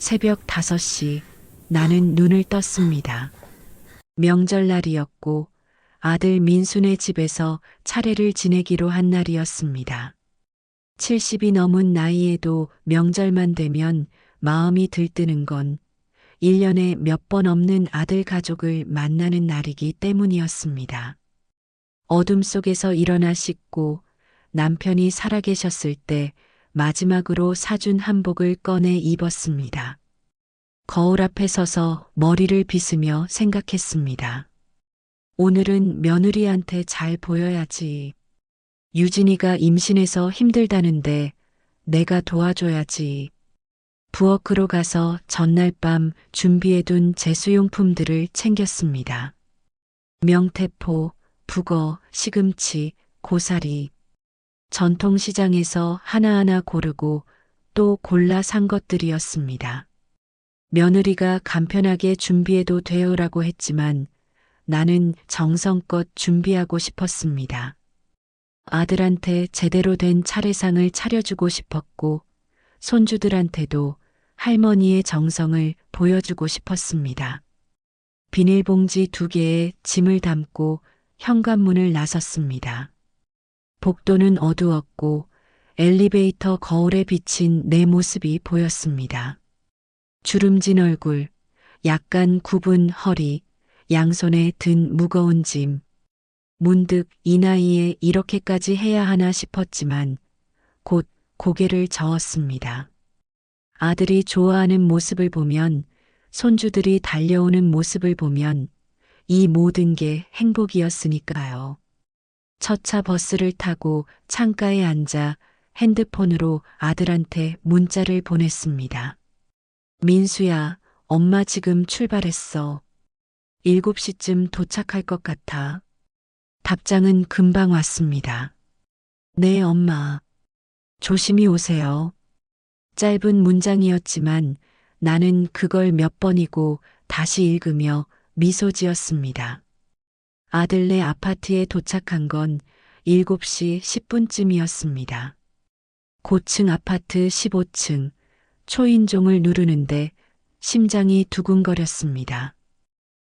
새벽 5시 나는 눈을 떴습니다. 명절날이었고 아들 민수네 집에서 차례를 지내기로 한 날이었습니다. 70이 넘은 나이에도 명절만 되면 마음이 들뜨는 건 1년에 몇 번 없는 아들 가족을 만나는 날이기 때문이었습니다. 어둠 속에서 일어나 씻고 남편이 살아계셨을 때 마지막으로 사준 한복을 꺼내 입었습니다. 거울 앞에 서서 머리를 빗으며 생각했습니다. 오늘은 며느리한테 잘 보여야지. 유진이가 임신해서 힘들다는데 내가 도와줘야지. 부엌으로 가서 전날 밤 준비해둔 제수용품들을 챙겼습니다. 명태포, 북어, 시금치, 고사리. 전통시장에서 하나하나 고르고 또 골라 산 것들이었습니다. 며느리가 간편하게 준비해도 돼요라고 했지만 나는 정성껏 준비하고 싶었습니다. 아들한테 제대로 된 차례상을 차려주고 싶었고 손주들한테도 할머니의 정성을 보여주고 싶었습니다. 비닐봉지 2개에 짐을 담고 현관문을 나섰습니다. 복도는 어두웠고 엘리베이터 거울에 비친 내 모습이 보였습니다. 주름진 얼굴, 약간 굽은 허리, 양손에 든 무거운 짐. 문득 이 나이에 이렇게까지 해야 하나 싶었지만 곧 고개를 저었습니다. 아들이 좋아하는 모습을 보면, 손주들이 달려오는 모습을 보면 이 모든 게 행복이었으니까요. 첫 차 버스를 타고 창가에 앉아 핸드폰으로 아들한테 문자를 보냈습니다. 민수야, 엄마 지금 출발했어. 7시쯤 도착할 것 같아. 답장은 금방 왔습니다. 네, 엄마. 조심히 오세요. 짧은 문장이었지만 나는 그걸 몇 번이고 다시 읽으며 미소 지었습니다. 아들네 아파트에 도착한 건 7시 10분쯤이었습니다. 고층 아파트 15층, 초인종을 누르는데 심장이 두근거렸습니다.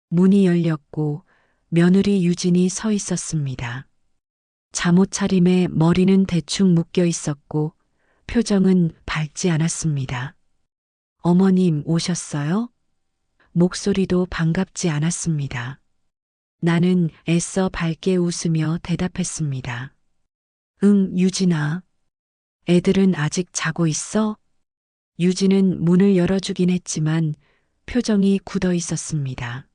문이 열렸고 며느리 유진이 서 있었습니다. 잠옷 차림에 머리는 대충 묶여 있었고 표정은 밝지 않았습니다. 어머님 오셨어요? 목소리도 반갑지 않았습니다. 나는 애써 밝게 웃으며 대답했습니다. 응, 유진아. 애들은 아직 자고 있어? 유진은 문을 열어주긴 했지만 표정이 굳어 있었습니다.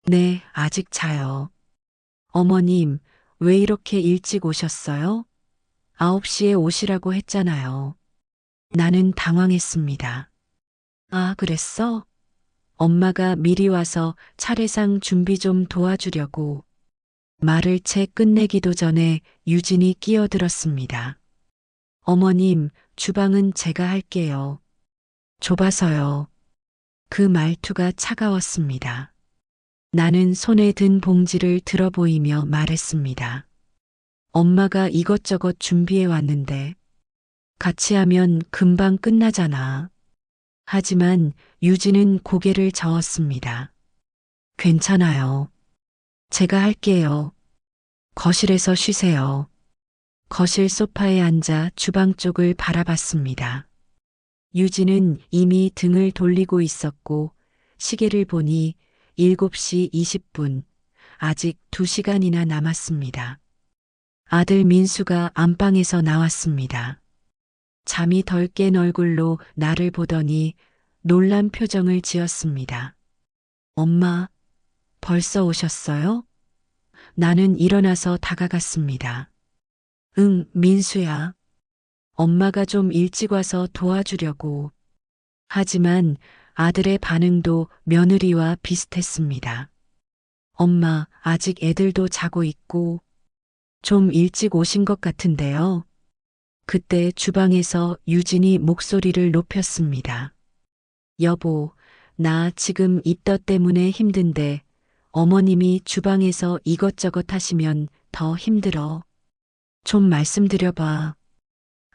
네, 아직 자요. 어머님, 왜 이렇게 일찍 오셨어요? 9시에 오시라고 했잖아요. 나는 당황했습니다. 아, 그랬어? 엄마가 미리 와서 차례상 준비 좀 도와주려고. 말을 채 끝내기도 전에 유진이 끼어들었습니다. 어머님, 주방은 제가 할게요. 좁아서요. 그 말투가 차가웠습니다. 나는 손에 든 봉지를 들어 보이며 말했습니다. 엄마가 이것저것 준비해 왔는데 같이 하면 금방 끝나잖아. 하지만 유진은 고개를 저었습니다. 괜찮아요. 제가 할게요. 거실에서 쉬세요. 거실 소파에 앉아 주방 쪽을 바라봤습니다. 유진은 이미 등을 돌리고 있었고 시계를 보니 7시 20분, 아직 2시간이나 남았습니다. 아들 민수가 안방에서 나왔습니다. 잠이 덜 깬 얼굴로 나를 보더니 놀란 표정을 지었습니다. 엄마, 벌써 오셨어요? 나는 일어나서 다가갔습니다. 응, 민수야. 엄마가 좀 일찍 와서 도와주려고. 하지만 아들의 반응도 며느리와 비슷했습니다. 엄마, 아직 애들도 자고 있고 좀 일찍 오신 것 같은데요. 그때 주방에서 유진이 목소리를 높였습니다. 여보, 나 지금 입덧 때문에 힘든데 어머님이 주방에서 이것저것 하시면 더 힘들어. 좀 말씀드려봐.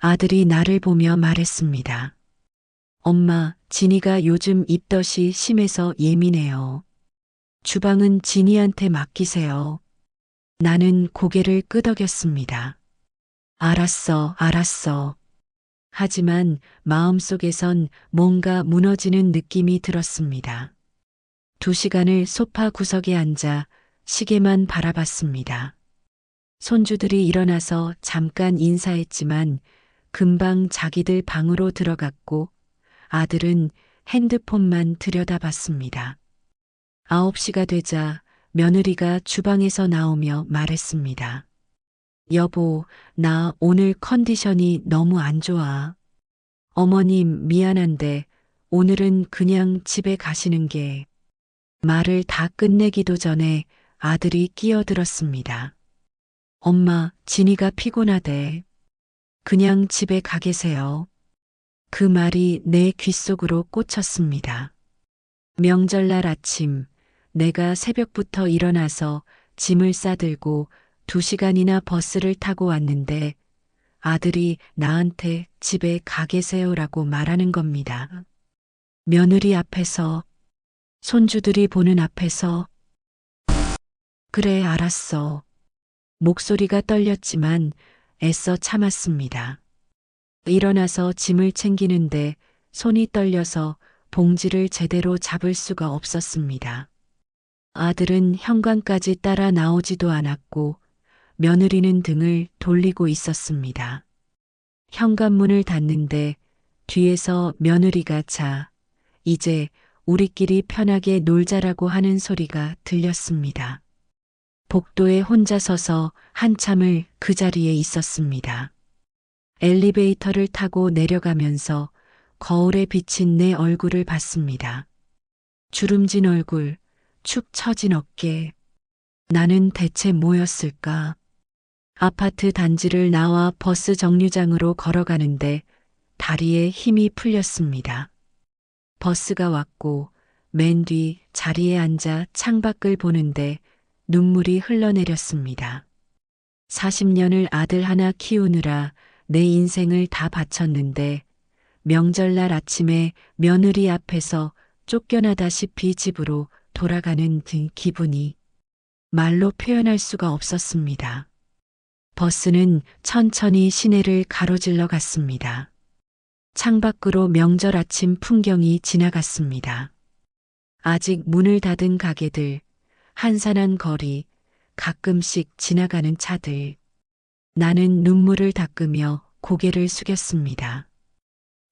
아들이 나를 보며 말했습니다. 엄마, 진이가 요즘 입덧이 심해서 예민해요. 주방은 진이한테 맡기세요. 나는 고개를 끄덕였습니다. 알았어, 알았어. 하지만 마음속에선 뭔가 무너지는 느낌이 들었습니다. 2시간을 소파 구석에 앉아 시계만 바라봤습니다. 손주들이 일어나서 잠깐 인사했지만 금방 자기들 방으로 들어갔고 아들은 핸드폰만 들여다봤습니다. 9시가 되자 며느리가 주방에서 나오며 말했습니다. 여보, 나 오늘 컨디션이 너무 안 좋아. 어머님 미안한데 오늘은 그냥 집에 가시는 게. 말을 다 끝내기도 전에 아들이 끼어들었습니다. 엄마, 진이가 피곤하대. 그냥 집에 가 계세요. 그 말이 내 귓속으로 꽂혔습니다. 명절날 아침, 내가 새벽부터 일어나서 짐을 싸들고 2시간이나 버스를 타고 왔는데 아들이 나한테 집에 가 계세요라고 말하는 겁니다. 며느리 앞에서, 손주들이 보는 앞에서. 그래, 알았어. 목소리가 떨렸지만 애써 참았습니다. 일어나서 짐을 챙기는데 손이 떨려서 봉지를 제대로 잡을 수가 없었습니다. 아들은 현관까지 따라 나오지도 않았고 며느리는 등을 돌리고 있었습니다. 현관문을 닫는데 뒤에서 며느리가 자, 이제 우리끼리 편하게 놀자라고 하는 소리가 들렸습니다. 복도에 혼자 서서 한참을 그 자리에 있었습니다. 엘리베이터를 타고 내려가면서 거울에 비친 내 얼굴을 봤습니다. 주름진 얼굴, 축 처진 어깨. 나는 대체 뭐였을까? 아파트 단지를 나와 버스 정류장으로 걸어가는데 다리에 힘이 풀렸습니다. 버스가 왔고 맨 뒤 자리에 앉아 창밖을 보는데 눈물이 흘러내렸습니다. 40년을 아들 하나 키우느라 내 인생을 다 바쳤는데 명절날 아침에 며느리 앞에서 쫓겨나다시피 집으로 돌아가는 등 기분이 말로 표현할 수가 없었습니다. 버스는 천천히 시내를 가로질러 갔습니다. 창밖으로 명절 아침 풍경이 지나갔습니다. 아직 문을 닫은 가게들, 한산한 거리, 가끔씩 지나가는 차들. 나는 눈물을 닦으며 고개를 숙였습니다.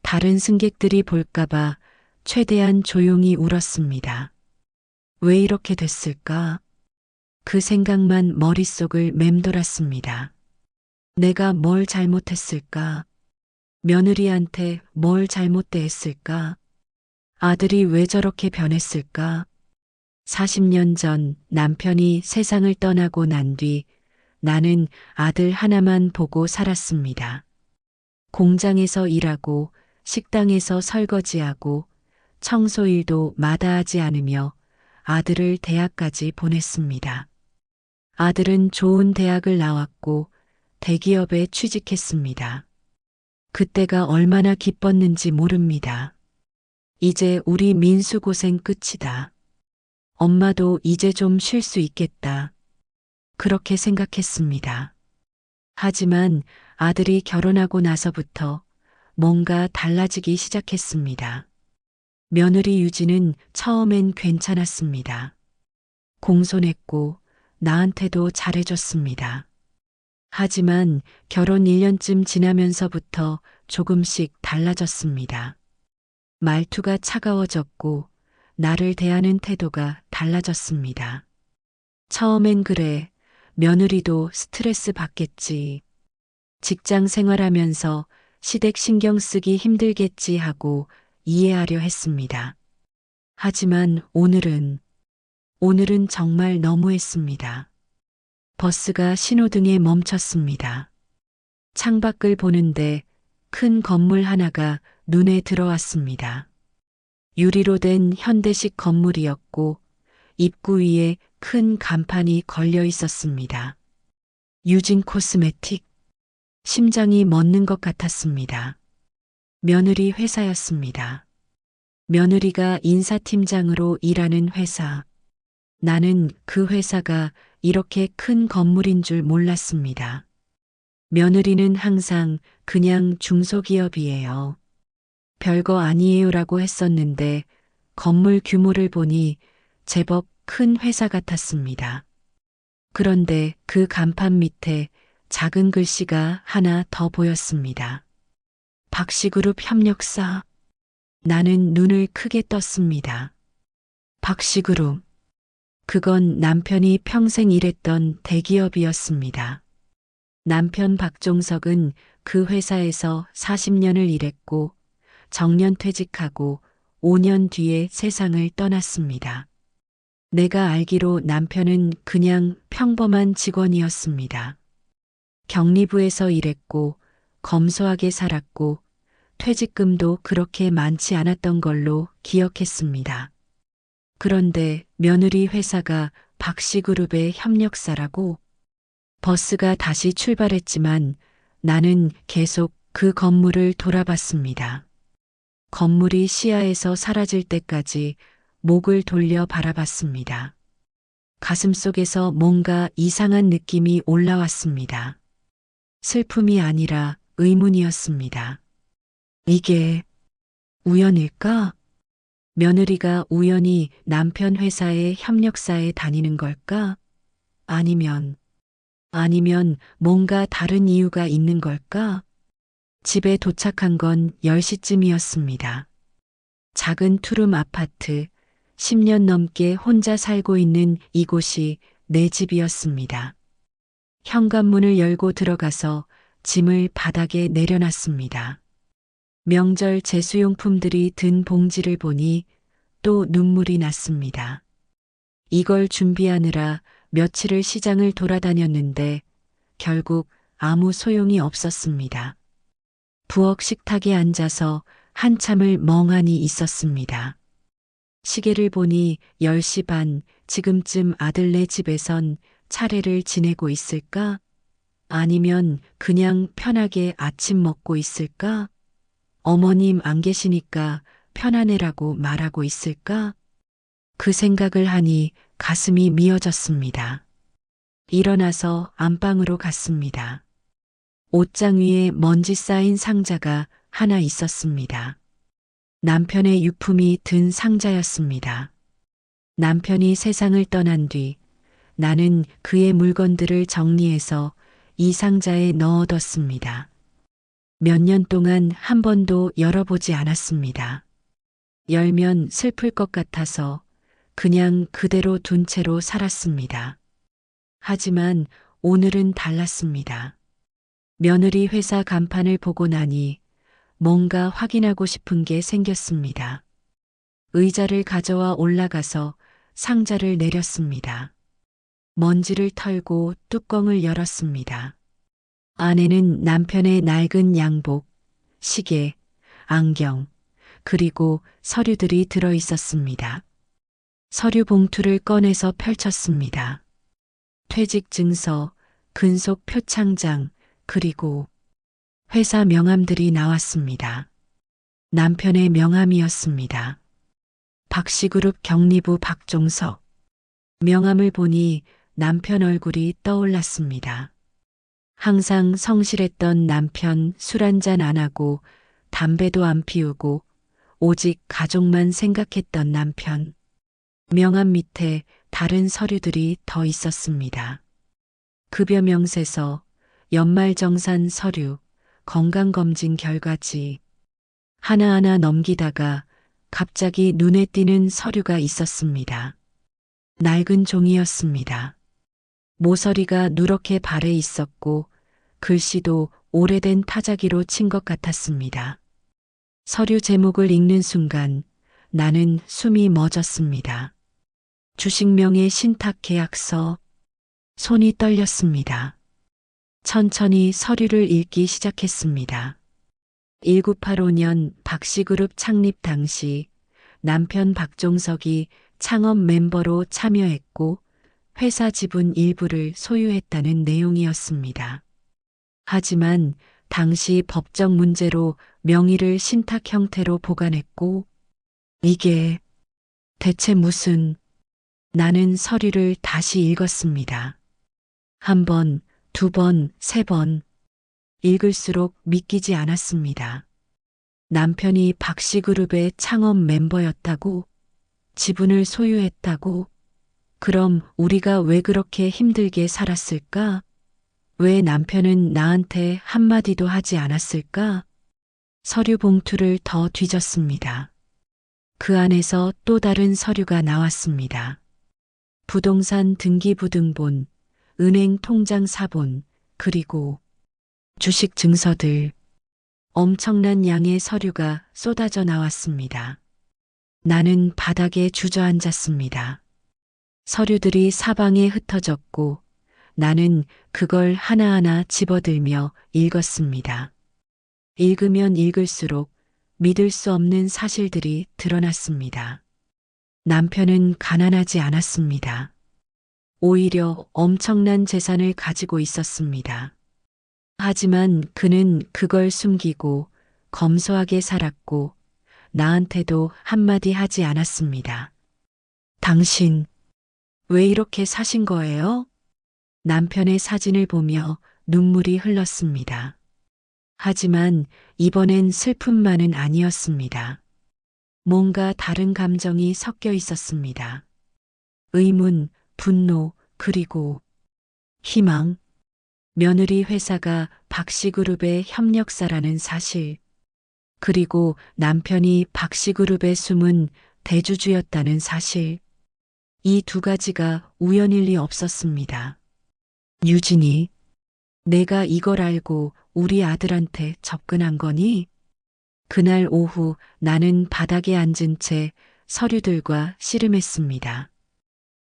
다른 승객들이 볼까봐 최대한 조용히 울었습니다. 왜 이렇게 됐을까? 그 생각만 머릿속을 맴돌았습니다. 내가 뭘 잘못했을까? 며느리한테 뭘 잘못대했을까? 아들이 왜 저렇게 변했을까? 40년 전 남편이 세상을 떠나고 난 뒤 나는 아들 하나만 보고 살았습니다. 공장에서 일하고 식당에서 설거지하고 청소일도 마다하지 않으며 아들을 대학까지 보냈습니다. 아들은 좋은 대학을 나왔고 대기업에 취직했습니다. 그때가 얼마나 기뻤는지 모릅니다. 이제 우리 민수 고생 끝이다. 엄마도 이제 좀 쉴 수 있겠다. 그렇게 생각했습니다. 하지만 아들이 결혼하고 나서부터 뭔가 달라지기 시작했습니다. 며느리 유지는 처음엔 괜찮았습니다. 공손했고 나한테도 잘해줬습니다. 하지만 결혼 1년쯤 지나면서부터 조금씩 달라졌습니다. 말투가 차가워졌고 나를 대하는 태도가 달라졌습니다. 처음엔 그래, 며느리도 스트레스 받겠지. 직장 생활하면서 시댁 신경 쓰기 힘들겠지 하고 이해하려 했습니다. 하지만 오늘은 정말 너무했습니다. 버스가 신호등에 멈췄습니다. 창밖을 보는데 큰 건물 하나가 눈에 들어왔습니다. 유리로 된 현대식 건물이었고 입구 위에 큰 간판이 걸려 있었습니다. 유진 코스메틱. 심장이 멎는 것 같았습니다. 며느리 회사였습니다. 며느리가 인사팀장으로 일하는 회사. 나는 그 회사가 이렇게 큰 건물인 줄 몰랐습니다. 며느리는 항상 그냥 중소기업이에요. 별거 아니에요라고 했었는데 건물 규모를 보니 제법 큰 회사 같았습니다. 그런데 그 간판 밑에 작은 글씨가 하나 더 보였습니다. 박씨그룹 협력사. 나는 눈을 크게 떴습니다. 박씨그룹. 그건 남편이 평생 일했던 대기업이었습니다. 남편 박종석은 그 회사에서 40년을 일했고 정년퇴직하고 5년 뒤에 세상을 떠났습니다. 내가 알기로 남편은 그냥 평범한 직원이었습니다. 격리부에서 일했고 검소하게 살았고 퇴직금도 그렇게 많지 않았던 걸로 기억했습니다. 그런데 며느리 회사가 박씨그룹의 협력사라고. 버스가 다시 출발했지만 나는 계속 그 건물을 돌아봤습니다. 건물이 시야에서 사라질 때까지 목을 돌려 바라봤습니다. 가슴속에서 뭔가 이상한 느낌이 올라왔습니다. 슬픔이 아니라 의문이었습니다. 이게 우연일까? 며느리가 우연히 남편 회사의 협력사에 다니는 걸까? 아니면 뭔가 다른 이유가 있는 걸까? 집에 도착한 건 10시쯤이었습니다. 작은 투룸 아파트, 10년 넘게 혼자 살고 있는 이곳이 내 집이었습니다. 현관문을 열고 들어가서 짐을 바닥에 내려놨습니다. 명절 제수용품들이 든 봉지를 보니 또 눈물이 났습니다. 이걸 준비하느라 며칠을 시장을 돌아다녔는데 결국 아무 소용이 없었습니다. 부엌 식탁에 앉아서 한참을 멍하니 있었습니다. 시계를 보니 10시 반, 지금쯤 아들네 집에선 차례를 지내고 있을까? 아니면 그냥 편하게 아침 먹고 있을까? 어머님 안 계시니까 편안해라고 말하고 있을까? 그 생각을 하니 가슴이 미어졌습니다. 일어나서 안방으로 갔습니다. 옷장 위에 먼지 쌓인 상자가 하나 있었습니다. 남편의 유품이 든 상자였습니다. 남편이 세상을 떠난 뒤 나는 그의 물건들을 정리해서 이 상자에 넣어뒀습니다. 몇 년 동안 한 번도 열어보지 않았습니다. 열면 슬플 것 같아서 그냥 그대로 둔 채로 살았습니다. 하지만 오늘은 달랐습니다. 며느리 회사 간판을 보고 나니 뭔가 확인하고 싶은 게 생겼습니다. 의자를 가져와 올라가서 상자를 내렸습니다. 먼지를 털고 뚜껑을 열었습니다. 안에는 남편의 낡은 양복, 시계, 안경, 그리고 서류들이 들어 있었습니다. 서류 봉투를 꺼내서 펼쳤습니다. 퇴직 증서, 근속 표창장, 그리고 회사 명함들이 나왔습니다. 남편의 명함이었습니다. 박씨그룹 격리부 박종석. 명함을 보니 남편 얼굴이 떠올랐습니다. 항상 성실했던 남편, 술 한잔 안 하고 담배도 안 피우고 오직 가족만 생각했던 남편. 명함 밑에 다른 서류들이 더 있었습니다. 급여 명세서, 연말정산 서류, 건강검진 결과지. 하나하나 넘기다가 갑자기 눈에 띄는 서류가 있었습니다. 낡은 종이였습니다. 모서리가 누렇게 발해 있었고 글씨도 오래된 타자기로 친 것 같았습니다. 서류 제목을 읽는 순간 나는 숨이 멎었습니다. 주식명의 신탁계약서. 손이 떨렸습니다. 천천히 서류를 읽기 시작했습니다. 1985년 박씨그룹 창립 당시 남편 박종석이 창업 멤버로 참여했고 회사 지분 일부를 소유했다는 내용이었습니다. 하지만 당시 법적 문제로 명의를 신탁 형태로 보관했고 이게 대체 무슨... 나는 서류를 다시 읽었습니다. 한 번, 두 번, 세 번. 읽을수록 믿기지 않았습니다. 남편이 박씨그룹의 창업 멤버였다고, 지분을 소유했다고, 그럼 우리가 왜 그렇게 힘들게 살았을까? 왜 남편은 나한테 한마디도 하지 않았을까? 서류 봉투를 더 뒤졌습니다. 그 안에서 또 다른 서류가 나왔습니다. 부동산 등기부등본, 은행 통장 사본, 그리고 주식 증서들. 엄청난 양의 서류가 쏟아져 나왔습니다. 나는 바닥에 주저앉았습니다. 서류들이 사방에 흩어졌고 나는 그걸 하나하나 집어들며 읽었습니다. 읽으면 읽을수록 믿을 수 없는 사실들이 드러났습니다. 남편은 가난하지 않았습니다. 오히려 엄청난 재산을 가지고 있었습니다. 하지만 그는 그걸 숨기고 검소하게 살았고 나한테도 한마디 하지 않았습니다. 당신, 왜 이렇게 사신 거예요? 남편의 사진을 보며 눈물이 흘렀습니다. 하지만 이번엔 슬픔만은 아니었습니다. 뭔가 다른 감정이 섞여 있었습니다. 의문, 분노, 그리고 희망. 며느리 회사가 박씨그룹의 협력사라는 사실, 그리고 남편이 박씨그룹의 숨은 대주주였다는 사실. 이 두 가지가 우연일 리 없었습니다. 유진이, 내가 이걸 알고 우리 아들한테 접근한 거니? 그날 오후 나는 바닥에 앉은 채 서류들과 씨름했습니다.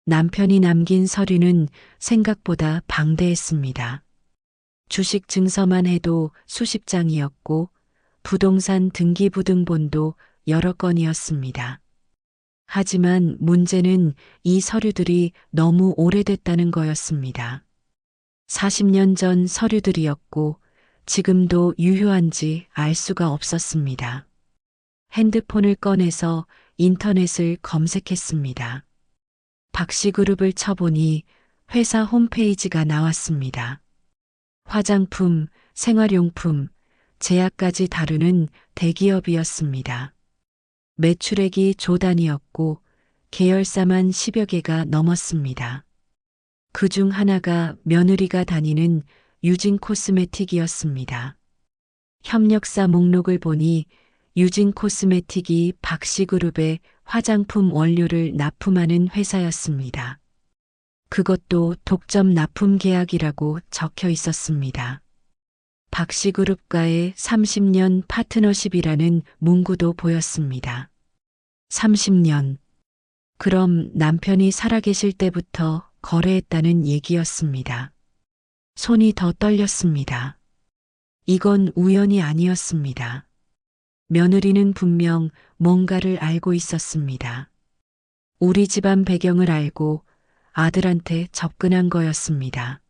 남편이 남긴 서류는 생각보다 방대했습니다. 주식 증서만 해도 수십 장이었고 부동산 등기부등본도 여러 건이었습니다. 하지만 문제는 이 서류들이 너무 오래됐다는 거였습니다. 40년 전 서류들이었고 지금도 유효한지 알 수가 없었습니다. 핸드폰을 꺼내서 인터넷을 검색했습니다. 박씨그룹을 쳐보니 회사 홈페이지가 나왔습니다. 화장품, 생활용품, 제약까지 다루는 대기업이었습니다. 매출액이 조 단위였고 계열사만 10여 개가 넘었습니다. 그 중 하나가 며느리가 다니는 유진 코스메틱이었습니다. 협력사 목록을 보니 유진 코스메틱이 박씨그룹의 화장품 원료를 납품하는 회사였습니다. 그것도 독점 납품 계약이라고 적혀 있었습니다. 박씨그룹과의 30년 파트너십이라는 문구도 보였습니다. 30년. 그럼 남편이 살아계실 때부터 거래했다는 얘기였습니다. 손이 더 떨렸습니다. 이건 우연이 아니었습니다. 며느리는 분명 뭔가를 알고 있었습니다. 우리 집안 배경을 알고 아들한테 접근한 거였습니다.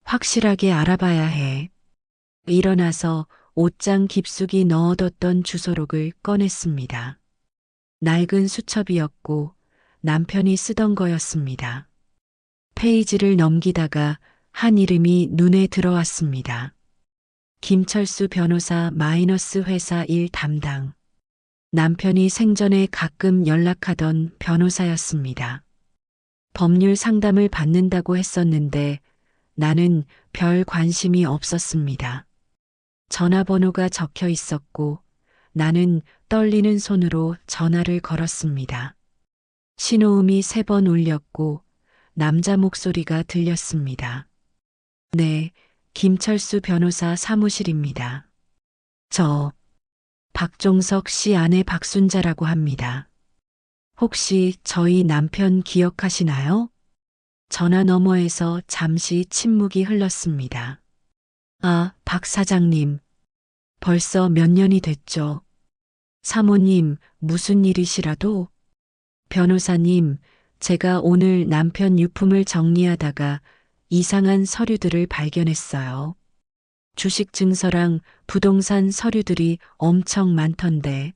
확실하게 알아봐야 해. 일어나서 옷장 깊숙이 넣어뒀던 주소록을 꺼냈습니다. 낡은 수첩이었고 남편이 쓰던 거였습니다. 페이지를 넘기다가 한 이름이 눈에 들어왔습니다. 김철수 변호사 마이너스 회사 일 담당. 남편이 생전에 가끔 연락하던 변호사였습니다. 법률 상담을 받는다고 했었는데 나는 별 관심이 없었습니다. 전화번호가 적혀 있었고 나는 떨리는 손으로 전화를 걸었습니다. 신호음이 3번 울렸고 남자 목소리가 들렸습니다. 네, 김철수 변호사 사무실입니다. 저 박종석 씨 아내 박순자라고 합니다. 혹시 저희 남편 기억하시나요? 전화 너머에서 잠시 침묵이 흘렀습니다. 아, 박 사장님. 벌써 몇 년이 됐죠. 사모님, 무슨 일이시라도? 변호사님, 제가 오늘 남편 유품을 정리하다가 이상한 서류들을 발견했어요. 주식 증서랑 부동산 서류들이 엄청 많던데.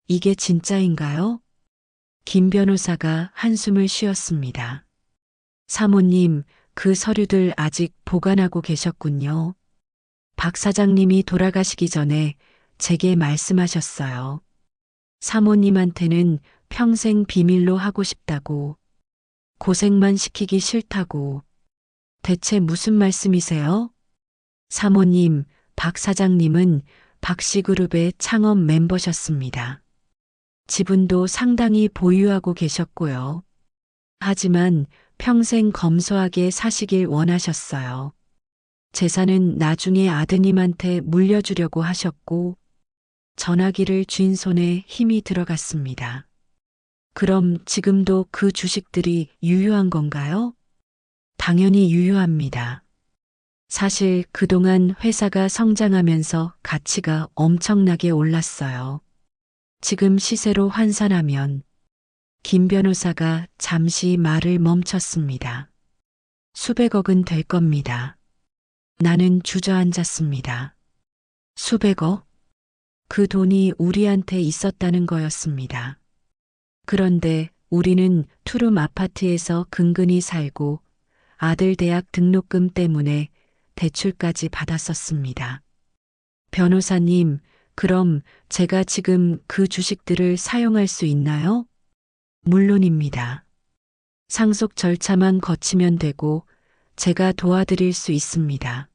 이게 진짜인가요? 김 변호사가 한숨을 쉬었습니다. 사모님, 그 서류들 아직 보관하고 계셨군요. 박 사장님이 돌아가시기 전에 제게 말씀하셨어요. 사모님한테는 평생 비밀로 하고 싶다고, 고생만 시키기 싫다고. 대체 무슨 말씀이세요? 사모님, 박 사장님은 박씨그룹의 창업 멤버셨습니다. 지분도 상당히 보유하고 계셨고요. 하지만 평생 검소하게 사시길 원하셨어요. 재산은 나중에 아드님한테 물려주려고 하셨고, 전화기를 쥔 손에 힘이 들어갔습니다. 그럼 지금도 그 주식들이 유효한 건가요? 당연히 유효합니다. 사실 그동안 회사가 성장하면서 가치가 엄청나게 올랐어요. 지금 시세로 환산하면 김 변호사가 잠시 말을 멈췄습니다. 수백억은 될 겁니다. 나는 주저앉았습니다. 수백억? 그 돈이 우리한테 있었다는 거였습니다. 그런데 우리는 투룸 아파트에서 근근히 살고 아들 대학 등록금 때문에 대출까지 받았었습니다. 변호사님, 그럼 제가 지금 그 주식들을 사용할 수 있나요? 물론입니다. 상속 절차만 거치면 되고 제가 도와드릴 수 있습니다.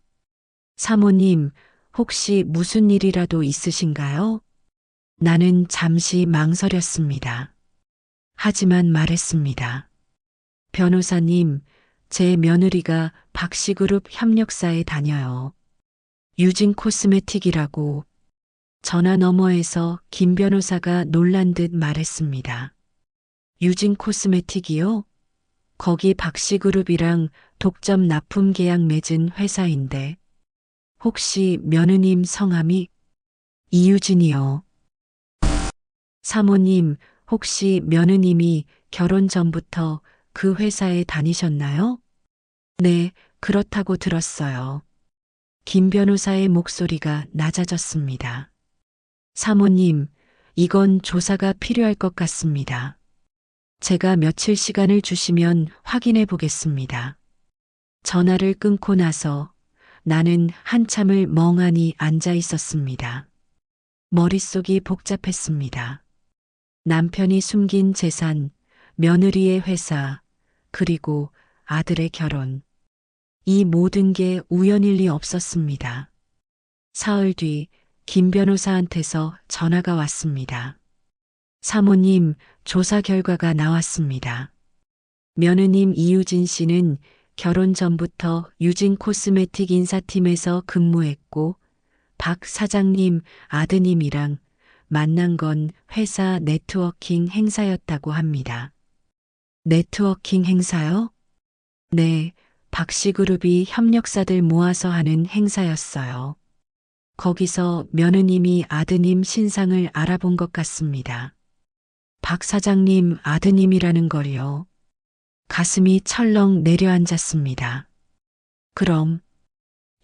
사모님, 혹시 무슨 일이라도 있으신가요? 나는 잠시 망설였습니다. 하지만 말했습니다. 변호사님, 제 며느리가 박씨그룹 협력사에 다녀요. 유진 코스메틱이라고. 전화 너머에서 김 변호사가 놀란 듯 말했습니다. 유진 코스메틱이요? 거기 박씨그룹이랑 독점 납품 계약 맺은 회사인데. 혹시 며느님 성함이? 이유진이요. 사모님, 혹시 며느님이 결혼 전부터 그 회사에 다니셨나요? 네, 그렇다고 들었어요. 김 변호사의 목소리가 낮아졌습니다. 사모님, 이건 조사가 필요할 것 같습니다. 제가 며칠 시간을 주시면 확인해 보겠습니다. 전화를 끊고 나서 나는 한참을 멍하니 앉아 있었습니다. 머릿속이 복잡했습니다. 남편이 숨긴 재산, 며느리의 회사, 그리고 아들의 결혼. 이 모든 게 우연일 리 없었습니다. 사흘 뒤 김 변호사한테서 전화가 왔습니다. 사모님, 조사 결과가 나왔습니다. 며느님 이유진 씨는 결혼 전부터 유진 코스메틱 인사팀에서 근무했고 박 사장님 아드님이랑 만난 건 회사 네트워킹 행사였다고 합니다. 네트워킹 행사요? 네, 박씨그룹이 협력사들 모아서 하는 행사였어요. 거기서 며느님이 아드님 신상을 알아본 것 같습니다. 박 사장님 아드님이라는 걸요. 가슴이 철렁 내려앉았습니다. 그럼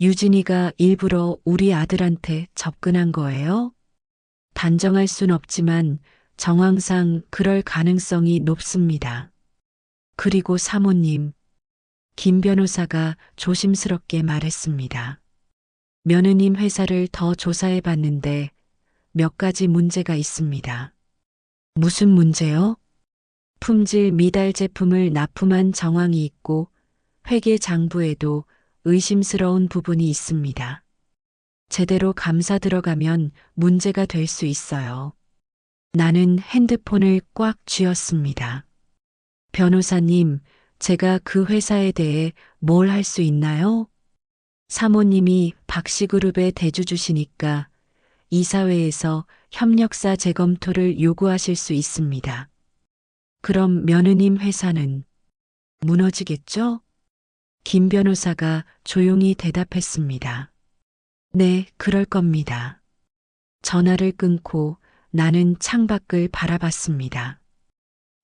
유진이가 일부러 우리 아들한테 접근한 거예요? 단정할 순 없지만 정황상 그럴 가능성이 높습니다. 그리고 사모님, 김 변호사가 조심스럽게 말했습니다. 며느님 회사를 더 조사해 봤는데 몇 가지 문제가 있습니다. 무슨 문제요? 품질 미달 제품을 납품한 정황이 있고 회계 장부에도 의심스러운 부분이 있습니다. 제대로 감사 들어가면 문제가 될 수 있어요. 나는 핸드폰을 꽉 쥐었습니다. 변호사님, 제가 그 회사에 대해 뭘 할 수 있나요? 사모님이 박씨그룹의 대주주시니까 이사회에서 협력사 재검토를 요구하실 수 있습니다. 그럼 며느님 회사는 무너지겠죠? 김 변호사가 조용히 대답했습니다. 네, 그럴 겁니다. 전화를 끊고 나는 창밖을 바라봤습니다.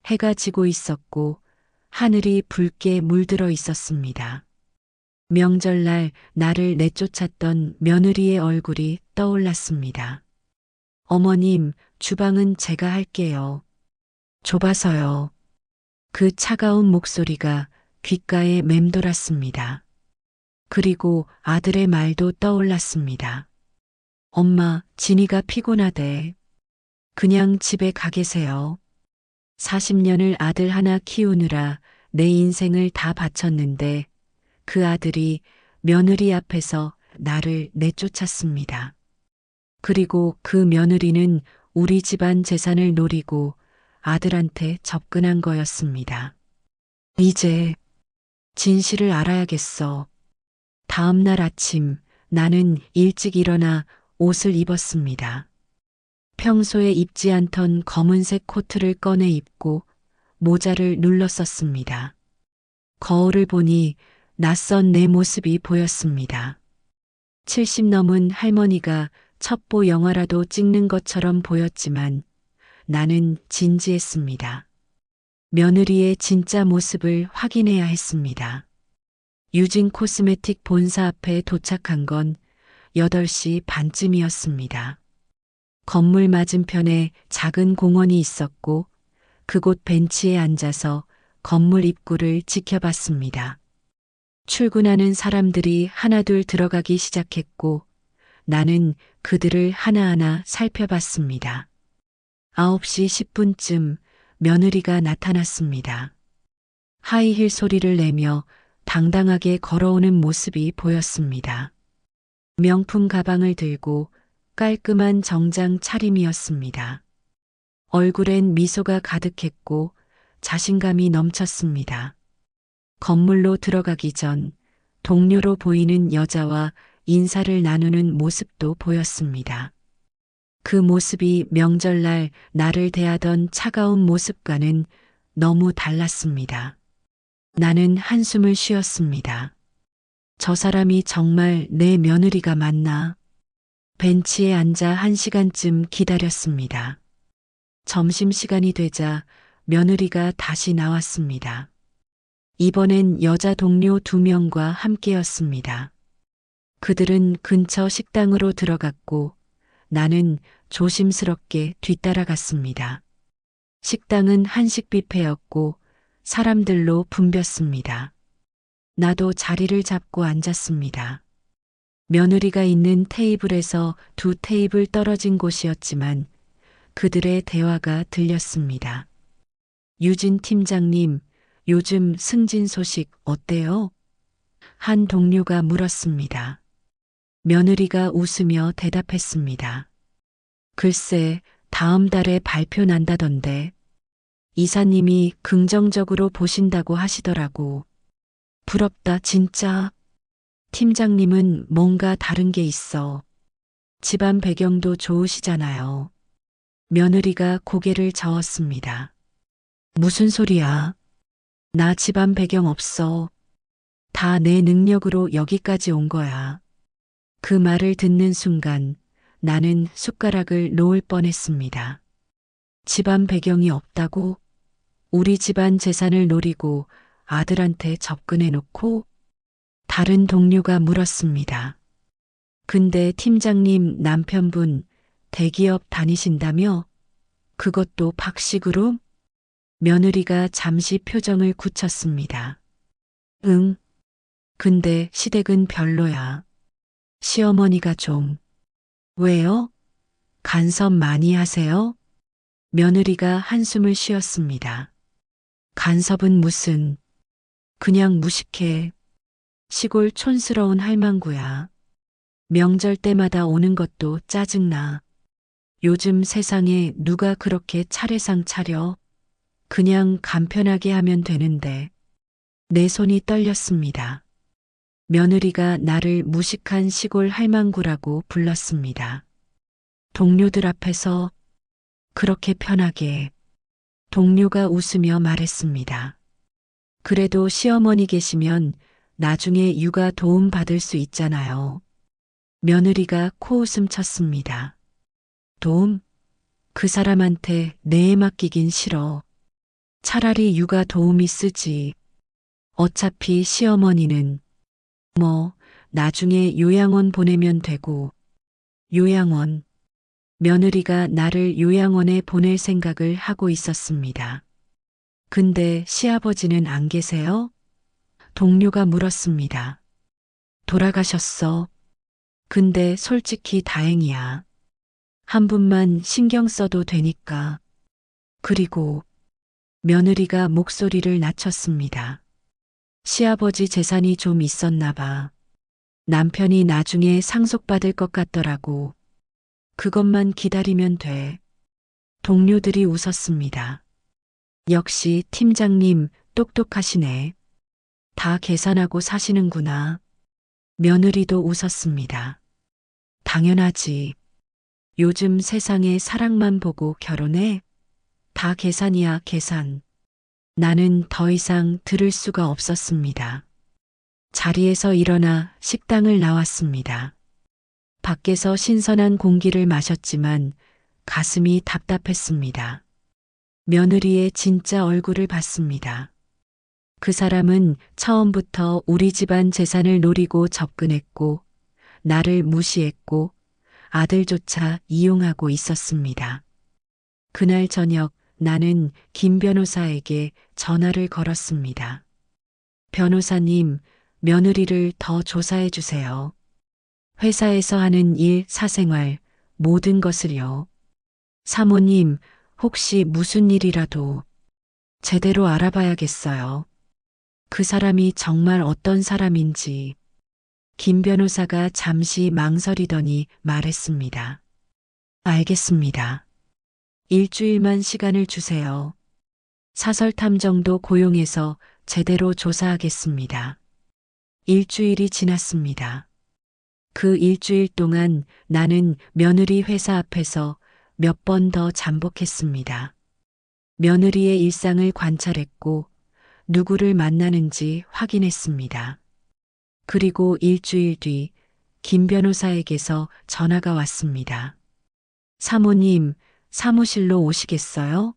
해가 지고 있었고 하늘이 붉게 물들어 있었습니다. 명절날 나를 내쫓았던 며느리의 얼굴이 떠올랐습니다. 어머님, 주방은 제가 할게요. 좁아서요. 그 차가운 목소리가 귓가에 맴돌았습니다. 그리고 아들의 말도 떠올랐습니다. 엄마, 진이가 피곤하대. 그냥 집에 가 계세요. 40년을 아들 하나 키우느라 내 인생을 다 바쳤는데 그 아들이 며느리 앞에서 나를 내쫓았습니다. 그리고 그 며느리는 우리 집안 재산을 노리고 아들한테 접근한 거였습니다. 이제 진실을 알아야겠어. 다음 날 아침 나는 일찍 일어나 옷을 입었습니다. 평소에 입지 않던 검은색 코트를 꺼내 입고 모자를 눌렀었습니다. 거울을 보니 낯선 내 모습이 보였습니다. 70 넘은 할머니가 첩보 영화라도 찍는 것처럼 보였지만 나는 진지했습니다. 며느리의 진짜 모습을 확인해야 했습니다. 유진 코스메틱 본사 앞에 도착한 건 8시 반쯤이었습니다. 건물 맞은편에 작은 공원이 있었고 그곳 벤치에 앉아서 건물 입구를 지켜봤습니다. 출근하는 사람들이 하나둘 들어가기 시작했고 나는 그들을 하나하나 살펴봤습니다. 9시 10분쯤 며느리가 나타났습니다. 하이힐 소리를 내며 당당하게 걸어오는 모습이 보였습니다. 명품 가방을 들고 깔끔한 정장 차림이었습니다. 얼굴엔 미소가 가득했고 자신감이 넘쳤습니다. 건물로 들어가기 전 동료로 보이는 여자와 인사를 나누는 모습도 보였습니다. 그 모습이 명절날 나를 대하던 차가운 모습과는 너무 달랐습니다. 나는 한숨을 쉬었습니다. 저 사람이 정말 내 며느리가 맞나? 벤치에 앉아 1시간쯤 기다렸습니다. 점심시간이 되자 며느리가 다시 나왔습니다. 이번엔 여자 동료 2명과 함께였습니다. 그들은 근처 식당으로 들어갔고 나는 조심스럽게 뒤따라갔습니다. 식당은 한식 뷔페였고 사람들로 붐볐습니다. 나도 자리를 잡고 앉았습니다. 며느리가 있는 테이블에서 2 테이블 떨어진 곳이었지만 그들의 대화가 들렸습니다. 유진 팀장님, 요즘 승진 소식 어때요? 한 동료가 물었습니다. 며느리가 웃으며 대답했습니다. 글쎄, 다음 달에 발표 난다던데. 이사님이 긍정적으로 보신다고 하시더라고. 부럽다, 진짜. 팀장님은 뭔가 다른 게 있어. 집안 배경도 좋으시잖아요. 며느리가 고개를 저었습니다. 무슨 소리야? 나 집안 배경 없어. 다 내 능력으로 여기까지 온 거야. 그 말을 듣는 순간 나는 숟가락을 놓을 뻔했습니다. 집안 배경이 없다고? 우리 집안 재산을 노리고 아들한테 접근해 놓고? 다른 동료가 물었습니다. 근데 팀장님 남편분 대기업 다니신다며? 그것도 박식으로? 며느리가 잠시 표정을 굳혔습니다. 응. 근데 시댁은 별로야. 시어머니가 좀. 왜요? 간섭 많이 하세요? 며느리가 한숨을 쉬었습니다. 간섭은 무슨. 그냥 무식해. 시골 촌스러운 할망구야. 명절 때마다 오는 것도 짜증나. 요즘 세상에 누가 그렇게 차례상 차려? 그냥 간편하게 하면 되는데. 내 손이 떨렸습니다. 며느리가 나를 무식한 시골 할망구라고 불렀습니다. 동료들 앞에서 그렇게 편하게. 동료가 웃으며 말했습니다. 그래도 시어머니 계시면 나중에 육아 도움 받을 수 있잖아요. 며느리가 코웃음 쳤습니다. 도움? 그 사람한테 내에 맡기긴 싫어. 차라리 육아 도우미 쓰지. 어차피 시어머니는 뭐 나중에 요양원 보내면 되고. 요양원. 며느리가 나를 요양원에 보낼 생각을 하고 있었습니다. 근데 시아버지는 안 계세요? 동료가 물었습니다. 돌아가셨어. 근데 솔직히 다행이야. 한 분만 신경 써도 되니까. 그리고 며느리가 목소리를 낮췄습니다. 시아버지 재산이 좀 있었나 봐. 남편이 나중에 상속받을 것 같더라고. 그것만 기다리면 돼. 동료들이 웃었습니다. 역시 팀장님 똑똑하시네. 다 계산하고 사시는구나. 며느리도 웃었습니다. 당연하지. 요즘 세상에 사랑만 보고 결혼해? 다 계산이야, 계산. 나는 더 이상 들을 수가 없었습니다. 자리에서 일어나 식당을 나왔습니다. 밖에서 신선한 공기를 마셨지만 가슴이 답답했습니다. 며느리의 진짜 얼굴을 봤습니다. 그 사람은 처음부터 우리 집안 재산을 노리고 접근했고, 나를 무시했고, 아들조차 이용하고 있었습니다. 그날 저녁 나는 김 변호사에게 전화를 걸었습니다. 변호사님, 며느리를 더 조사해 주세요. 회사에서 하는 일, 사생활, 모든 것을요. 사모님, 혹시 무슨 일이라도 제대로 알아봐야겠어요. 그 사람이 정말 어떤 사람인지. 김 변호사가 잠시 망설이더니 말했습니다. 알겠습니다. 일주일만 시간을 주세요. 사설탐 정도 고용해서 제대로 조사하겠습니다. 일주일이 지났습니다. 그 일주일 동안 나는 며느리 회사 앞에서 몇 번 더 잠복했습니다. 며느리의 일상을 관찰했고 누구를 만나는지 확인했습니다. 그리고 일주일 뒤 김 변호사에게서 전화가 왔습니다. 사모님, 사무실로 오시겠어요?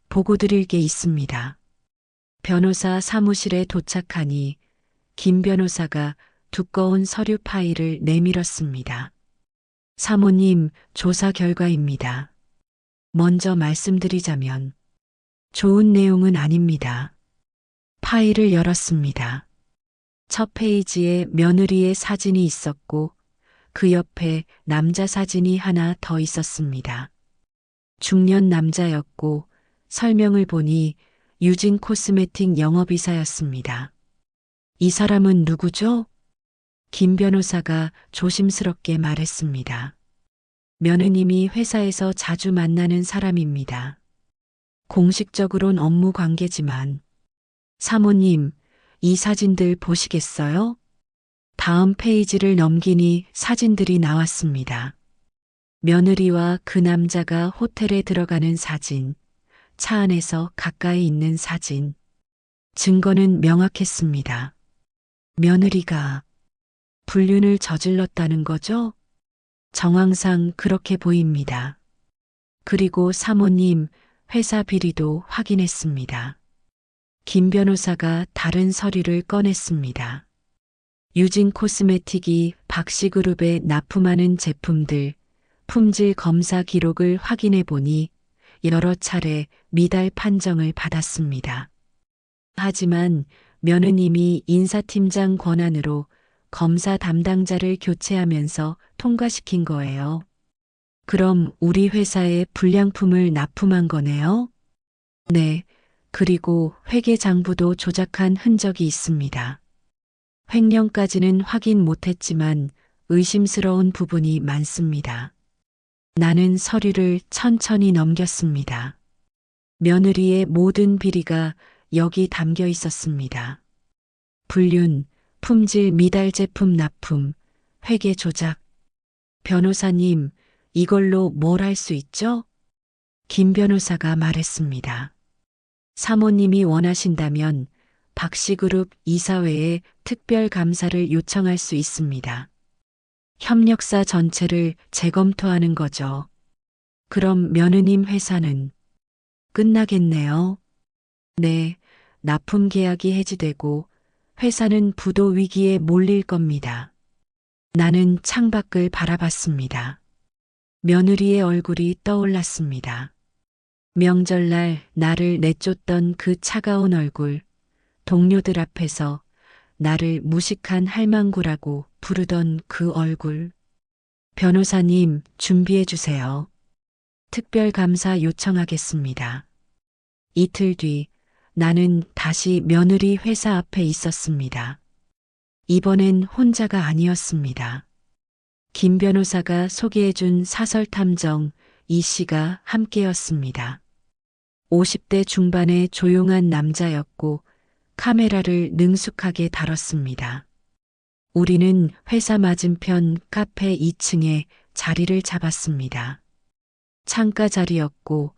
보고 드릴 게 있습니다. 변호사 사무실에 도착하니 김 변호사가 두꺼운 서류 파일을 내밀었습니다. 사모님, 조사 결과입니다. 먼저 말씀드리자면 좋은 내용은 아닙니다. 파일을 열었습니다. 첫 페이지에 며느리의 사진이 있었고 그 옆에 남자 사진이 하나 더 있었습니다. 중년 남자였고 설명을 보니 유진 코스메틱 영업이사였습니다. 이 사람은 누구죠? 김 변호사가 조심스럽게 말했습니다. 며느님이 회사에서 자주 만나는 사람입니다. 공식적으론 업무 관계지만. 사모님, 이 사진들 보시겠어요? 다음 페이지를 넘기니 사진들이 나왔습니다. 며느리와 그 남자가 호텔에 들어가는 사진, 차 안에서 가까이 있는 사진. 증거는 명확했습니다. 며느리가 불륜을 저질렀다는 거죠? 정황상 그렇게 보입니다. 그리고 사모님, 회사 비리도 확인했습니다. 김 변호사가 다른 서류를 꺼냈습니다. 유진 코스메틱이 박씨그룹에 납품하는 제품들, 품질 검사 기록을 확인해 보니 여러 차례 미달 판정을 받았습니다. 하지만 며느님이 인사팀장 권한으로 검사 담당자를 교체하면서 통과시킨 거예요. 그럼 우리 회사에 불량품을 납품한 거네요? 네, 그리고 회계장부도 조작한 흔적이 있습니다. 횡령까지는 확인 못했지만 의심스러운 부분이 많습니다. 나는 서류를 천천히 넘겼습니다. 며느리의 모든 비리가 여기 담겨 있었습니다. 불륜, 품질 미달 제품 납품, 회계 조작. 변호사님, 이걸로 뭘 할 수 있죠? 김 변호사가 말했습니다. 사모님이 원하신다면 박씨그룹 이사회에 특별감사를 요청할 수 있습니다. 협력사 전체를 재검토하는 거죠. 그럼 며느님 회사는 끝나겠네요. 네, 납품 계약이 해지되고 회사는 부도 위기에 몰릴 겁니다. 나는 창밖을 바라봤습니다. 며느리의 얼굴이 떠올랐습니다. 명절날 나를 내쫓던 그 차가운 얼굴, 동료들 앞에서 나를 무식한 할망구라고 부르던 그 얼굴. 변호사님, 준비해 주세요. 특별감사 요청하겠습니다. 이틀 뒤 나는 다시 며느리 회사 앞에 있었습니다. 이번엔 혼자가 아니었습니다. 김 변호사가 소개해준 사설탐정 이 씨가 함께였습니다. 50대 중반의 조용한 남자였고 카메라를 능숙하게 다뤘습니다. 우리는 회사 맞은편 카페 2층에 자리를 잡았습니다. 창가 자리였고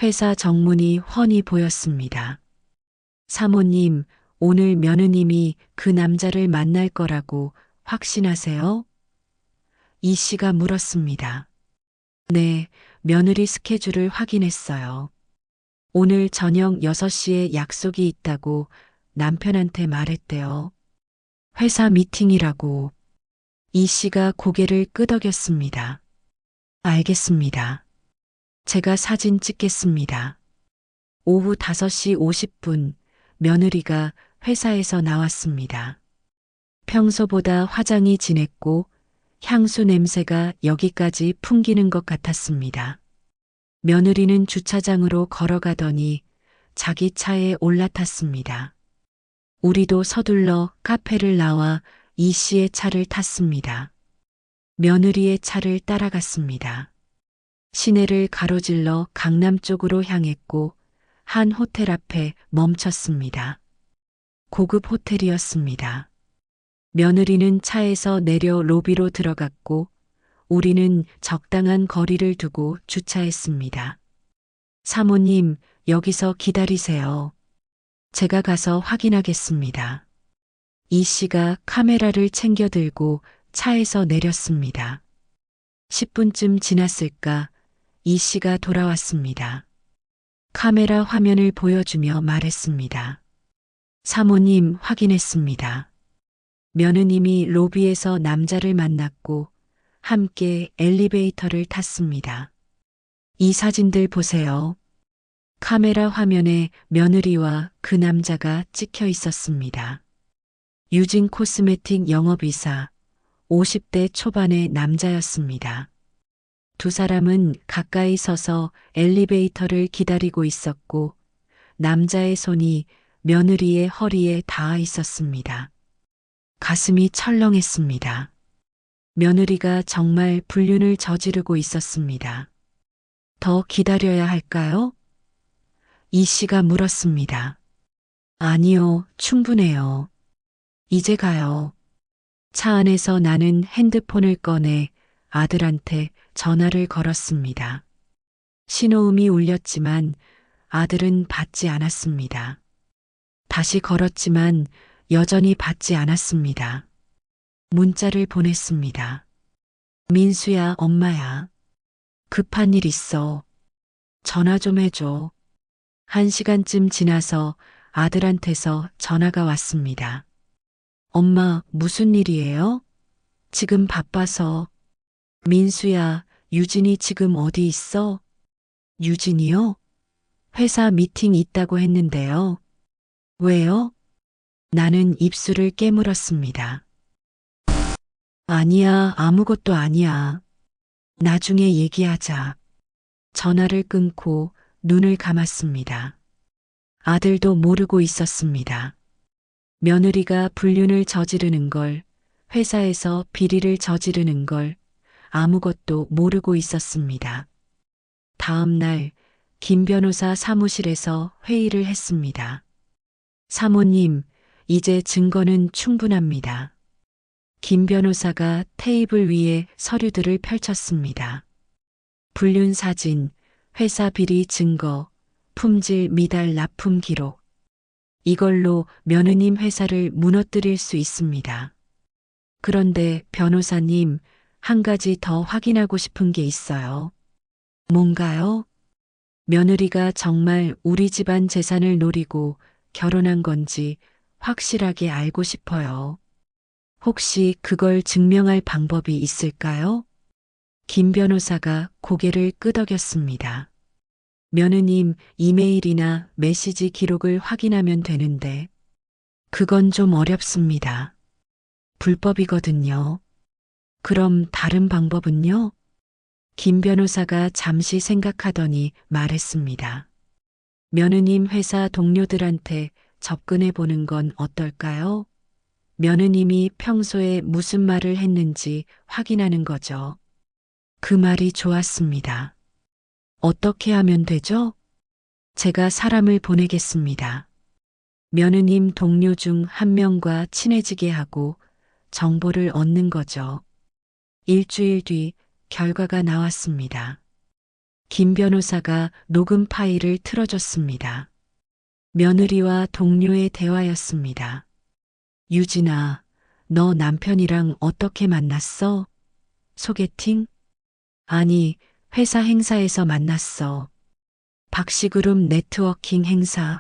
회사 정문이 훤히 보였습니다. 사모님, 오늘 며느님이 그 남자를 만날 거라고 확신하세요? 이 씨가 물었습니다. 네, 며느리 스케줄을 확인했어요. 오늘 저녁 6시에 약속이 있다고 남편한테 말했대요. 회사 미팅이라고. 이 씨가 고개를 끄덕였습니다. 알겠습니다. 제가 사진 찍겠습니다. 오후 5시 50분 며느리가 회사에서 나왔습니다. 평소보다 화장이 진했고 향수 냄새가 여기까지 풍기는 것 같았습니다. 며느리는 주차장으로 걸어가더니 자기 차에 올라탔습니다. 우리도 서둘러 카페를 나와 이 씨의 차를 탔습니다. 며느리의 차를 따라갔습니다. 시내를 가로질러 강남 쪽으로 향했고 한 호텔 앞에 멈췄습니다. 고급 호텔이었습니다. 며느리는 차에서 내려 로비로 들어갔고 우리는 적당한 거리를 두고 주차했습니다. 사모님, 여기서 기다리세요. 제가 가서 확인하겠습니다. 이 씨가 카메라를 챙겨 들고 차에서 내렸습니다. 10분쯤 지났을까 이 씨가 돌아왔습니다. 카메라 화면을 보여주며 말했습니다. 사모님, 확인했습니다. 며느님이 로비에서 남자를 만났고 함께 엘리베이터를 탔습니다. 이 사진들 보세요. 카메라 화면에 며느리와 그 남자가 찍혀 있었습니다. 유진 코스메틱 영업이사 50대 초반의 남자였습니다. 두 사람은 가까이 서서 엘리베이터를 기다리고 있었고 남자의 손이 며느리의 허리에 닿아 있었습니다. 가슴이 철렁했습니다. 며느리가 정말 불륜을 저지르고 있었습니다. 더 기다려야 할까요? 이 씨가 물었습니다. 아니요, 충분해요. 이제 가요. 차 안에서 나는 핸드폰을 꺼내 아들한테 전화를 걸었습니다. 신호음이 울렸지만 아들은 받지 않았습니다. 다시 걸었지만 여전히 받지 않았습니다. 문자를 보냈습니다. 민수야, 엄마야. 급한 일 있어. 전화 좀 해줘. 1시간쯤 지나서 아들한테서 전화가 왔습니다. 엄마, 무슨 일이에요? 지금 바빠서. 민수야, 유진이 지금 어디 있어? 유진이요? 회사 미팅 있다고 했는데요. 왜요? 나는 입술을 깨물었습니다. 아니야, 아무것도 아니야. 나중에 얘기하자. 전화를 끊고 눈을 감았습니다. 아들도 모르고 있었습니다. 며느리가 불륜을 저지르는 걸, 회사에서 비리를 저지르는 걸 아무것도 모르고 있었습니다. 다음 날 김 변호사 사무실에서 회의를 했습니다. 사모님, 이제 증거는 충분합니다. 김 변호사가 테이블 위에 서류들을 펼쳤습니다. 불륜 사진, 회사 비리 증거, 품질 미달 납품 기록. 이걸로 며느님 회사를 무너뜨릴 수 있습니다. 그런데 변호사님, 한 가지 더 확인하고 싶은 게 있어요. 뭔가요? 며느리가 정말 우리 집안 재산을 노리고 결혼한 건지 확실하게 알고 싶어요. 혹시 그걸 증명할 방법이 있을까요? 김 변호사가 고개를 끄덕였습니다. 며느님 이메일이나 메시지 기록을 확인하면 되는데 그건 좀 어렵습니다. 불법이거든요. 그럼 다른 방법은요? 김 변호사가 잠시 생각하더니 말했습니다. 며느님 회사 동료들한테 접근해 보는 건 어떨까요? 며느님이 평소에 무슨 말을 했는지 확인하는 거죠. 그 말이 좋았습니다. 어떻게 하면 되죠? 제가 사람을 보내겠습니다. 며느님 동료 중 한 명과 친해지게 하고 정보를 얻는 거죠. 일주일 뒤 결과가 나왔습니다. 김 변호사가 녹음 파일을 틀어줬습니다. 며느리와 동료의 대화였습니다. 유진아, 너 남편이랑 어떻게 만났어? 소개팅? 아니, 회사 행사에서 만났어. 박씨그룹 네트워킹 행사.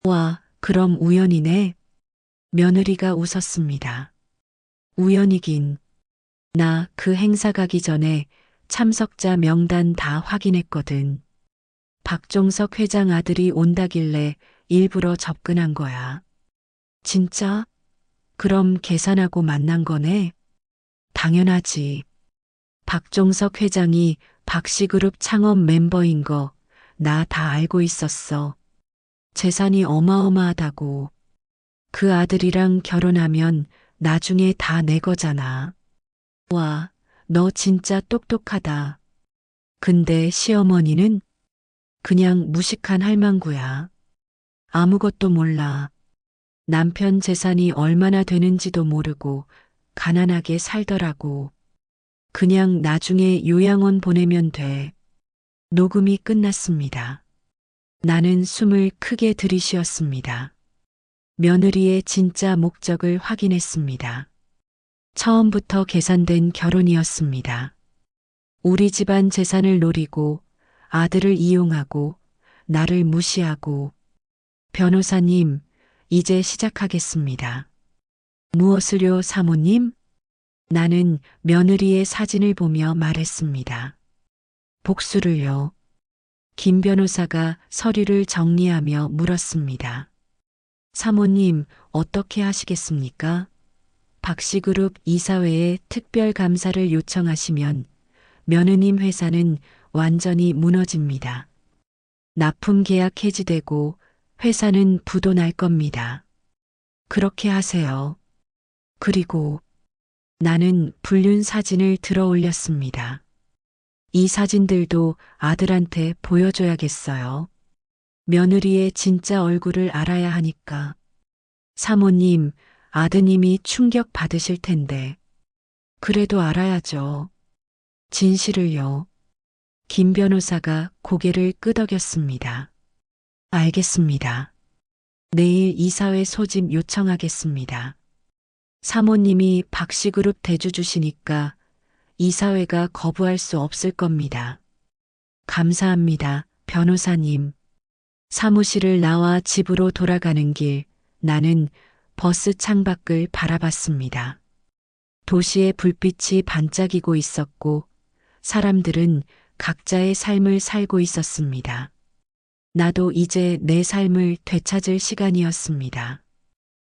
와, 그럼 우연이네. 며느리가 웃었습니다. 우연이긴. 나 그 행사 가기 전에 참석자 명단 다 확인했거든. 박종석 회장 아들이 온다길래 일부러 접근한 거야. 진짜? 그럼 계산하고 만난 거네? 당연하지. 박종석 회장이 박씨그룹 창업 멤버인 거 나 다 알고 있었어. 재산이 어마어마하다고. 그 아들이랑 결혼하면 나중에 다 내 거잖아. 와, 너 진짜 똑똑하다. 근데 시어머니는 그냥 무식한 할망구야. 아무것도 몰라. 남편 재산이 얼마나 되는지도 모르고 가난하게 살더라고. 그냥 나중에 요양원 보내면 돼. 녹음이 끝났습니다. 나는 숨을 크게 들이쉬었습니다. 며느리의 진짜 목적을 확인했습니다. 처음부터 계산된 결혼이었습니다. 우리 집안 재산을 노리고 아들을 이용하고 나를 무시하고. 변호사님, 이제 시작하겠습니다. 무엇을요, 사모님? 나는 며느리의 사진을 보며 말했습니다. 복수를요. 김 변호사가 서류를 정리하며 물었습니다. 사모님, 어떻게 하시겠습니까? 박씨그룹 이사회에 특별감사를 요청하시면 며느님 회사는 완전히 무너집니다. 납품 계약 해지되고 회사는 부도 날 겁니다. 그렇게 하세요. 그리고 나는 불륜 사진을 들어 올렸습니다. 이 사진들도 아들한테 보여줘야겠어요. 며느리의 진짜 얼굴을 알아야 하니까. 사모님, 아드님이 충격 받으실 텐데. 그래도 알아야죠. 진실을요. 김 변호사가 고개를 끄덕였습니다. 알겠습니다. 내일 이사회 소집 요청하겠습니다. 사모님이 박씨그룹 대주주시니까 이사회가 거부할 수 없을 겁니다. 감사합니다, 변호사님. 사무실을 나와 집으로 돌아가는 길, 나는 버스 창밖을 바라봤습니다. 도시의 불빛이 반짝이고 있었고 사람들은 각자의 삶을 살고 있었습니다. 나도 이제 내 삶을 되찾을 시간이었습니다.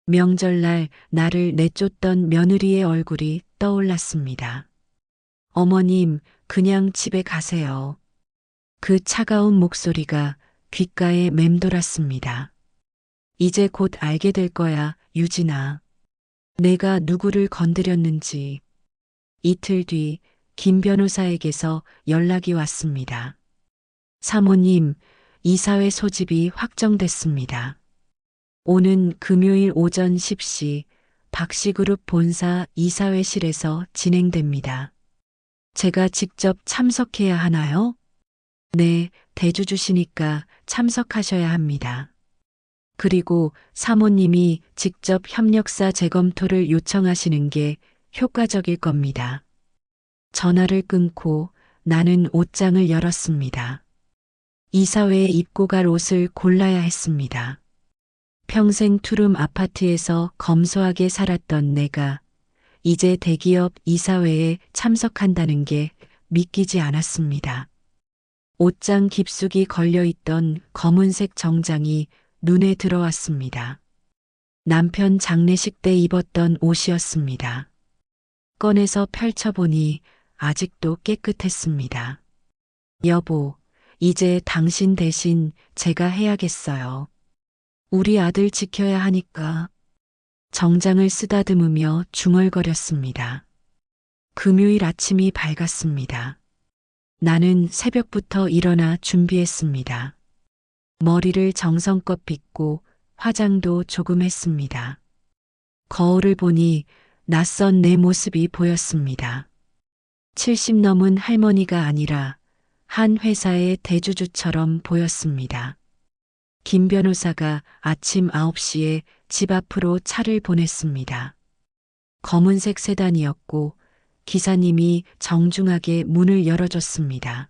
명절날 나를 내쫓던 며느리의 얼굴이 떠올랐습니다. 어머님, 그냥 집에 가세요. 그 차가운 목소리가 귓가에 맴돌았습니다. 이제 곧 알게 될 거야, 유진아. 내가 누구를 건드렸는지. 이틀 뒤 김 변호사에게서 연락이 왔습니다. 사모님, 이사회 소집이 확정됐습니다. 오는 금요일 오전 10시 박씨그룹 본사 이사회실에서 진행됩니다. 제가 직접 참석해야 하나요? 네, 대주주시니까 참석하셔야 합니다. 그리고 사모님이 직접 협력사 재검토를 요청하시는 게 효과적일 겁니다. 전화를 끊고 나는 옷장을 열었습니다. 이사회에 입고 갈 옷을 골라야 했습니다. 평생 투룸 아파트에서 검소하게 살았던 내가 이제 대기업 이사회에 참석한다는 게 믿기지 않았습니다. 옷장 깊숙이 걸려있던 검은색 정장이 눈에 들어왔습니다. 남편 장례식 때 입었던 옷이었습니다. 꺼내서 펼쳐보니 아직도 깨끗했습니다. 여보, 이제 당신 대신 제가 해야겠어요. 우리 아들 지켜야 하니까. 정장을 쓰다듬으며 중얼거렸습니다. 금요일 아침이 밝았습니다. 나는 새벽부터 일어나 준비했습니다. 머리를 정성껏 빗고 화장도 조금 했습니다. 거울을 보니 낯선 내 모습이 보였습니다. 70 넘은 할머니가 아니라 한 회사의 대주주처럼 보였습니다. 김 변호사가 아침 9시에 집 앞으로 차를 보냈습니다. 검은색 세단이었고 기사님이 정중하게 문을 열어줬습니다.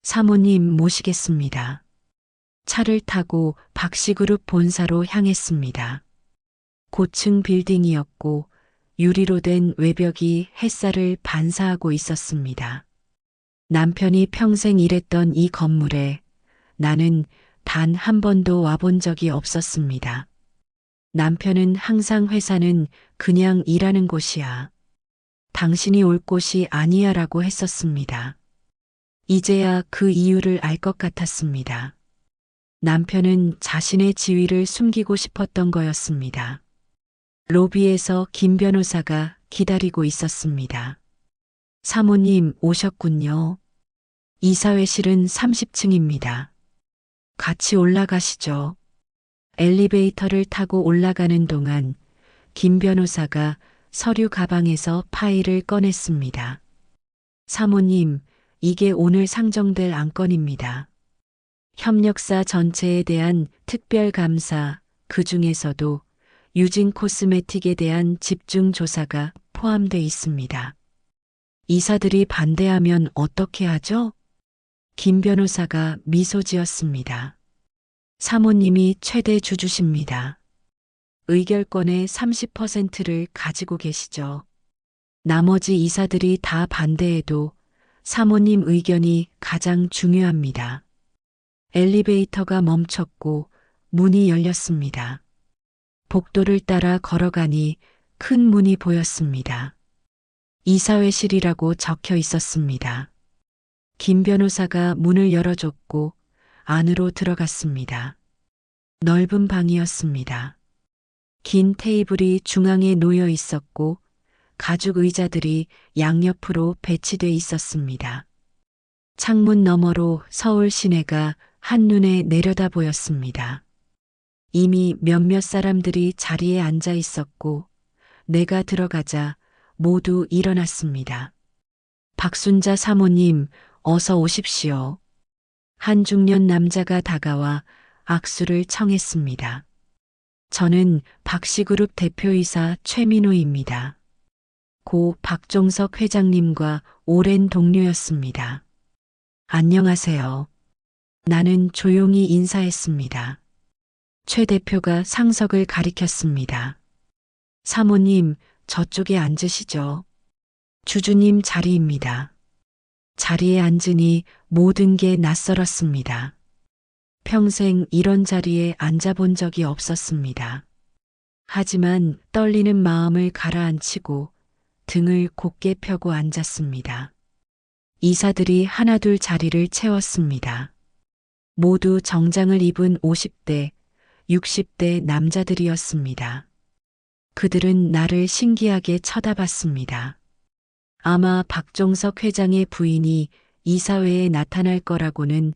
사모님 모시겠습니다. 차를 타고 박씨그룹 본사로 향했습니다. 고층 빌딩이었고 유리로 된 외벽이 햇살을 반사하고 있었습니다. 남편이 평생 일했던 이 건물에 나는 단 한 번도 와본 적이 없었습니다. 남편은 항상 회사는 그냥 일하는 곳이야. 당신이 올 곳이 아니야 라고 했었습니다. 이제야 그 이유를 알 것 같았습니다. 남편은 자신의 지위를 숨기고 싶었던 거였습니다. 로비에서 김 변호사가 기다리고 있었습니다. 사모님 오셨군요. 이사회실은 30층입니다. 같이 올라가시죠. 엘리베이터를 타고 올라가는 동안 김 변호사가 서류 가방에서 파일을 꺼냈습니다. 사모님, 이게 오늘 상정될 안건입니다. 협력사 전체에 대한 특별감사, 그 중에서도 유진 코스메틱에 대한 집중 조사가 포함돼 있습니다. 이사들이 반대하면 어떻게 하죠? 김 변호사가 미소 지었습니다. 사모님이 최대 주주십니다. 의결권의 30%를 가지고 계시죠. 나머지 이사들이 다 반대해도 사모님 의견이 가장 중요합니다. 엘리베이터가 멈췄고 문이 열렸습니다. 복도를 따라 걸어가니 큰 문이 보였습니다. 이사회실이라고 적혀 있었습니다. 김 변호사가 문을 열어줬고 안으로 들어갔습니다. 넓은 방이었습니다. 긴 테이블이 중앙에 놓여 있었고 가죽 의자들이 양옆으로 배치돼 있었습니다. 창문 너머로 서울 시내가 한눈에 내려다 보였습니다. 이미 몇몇 사람들이 자리에 앉아 있었고 내가 들어가자 모두 일어났습니다. 박순자 사모님, 어서 오십시오. 한 중년 남자가 다가와 악수를 청했습니다. 저는 박씨그룹 대표이사 최민호입니다. 고 박종석 회장님과 오랜 동료였습니다. 안녕하세요. 나는 조용히 인사했습니다. 최 대표가 상석을 가리켰습니다. 사모님, 저쪽에 앉으시죠. 주주님 자리입니다. 자리에 앉으니 모든 게 낯설었습니다. 평생 이런 자리에 앉아본 적이 없었습니다. 하지만 떨리는 마음을 가라앉히고 등을 곧게 펴고 앉았습니다. 이사들이 하나둘 자리를 채웠습니다. 모두 정장을 입은 50대, 60대 남자들이었습니다. 그들은 나를 신기하게 쳐다봤습니다. 아마 박종석 회장의 부인이 이사회에 나타날 거라고는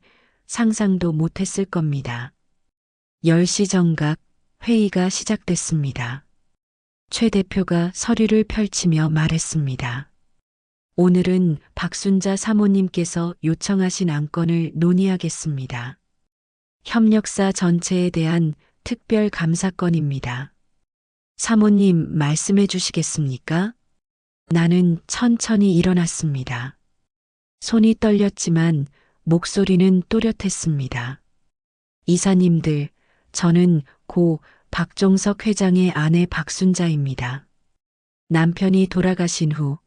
상상도 못했을 겁니다. 10시 정각 회의가 시작됐습니다. 최 대표가 서류를 펼치며 말했습니다. 오늘은 박순자 사모님께서 요청하신 안건을 논의하겠습니다. 협력사 전체에 대한 특별 감사건입니다. 사모님 말씀해 주시겠습니까? 나는 천천히 일어났습니다. 손이 떨렸지만 목소리는 또렷했습니다. 이사님들, 저는 고 박종석 회장의 아내 박순자입니다. 남편이 돌아가신 후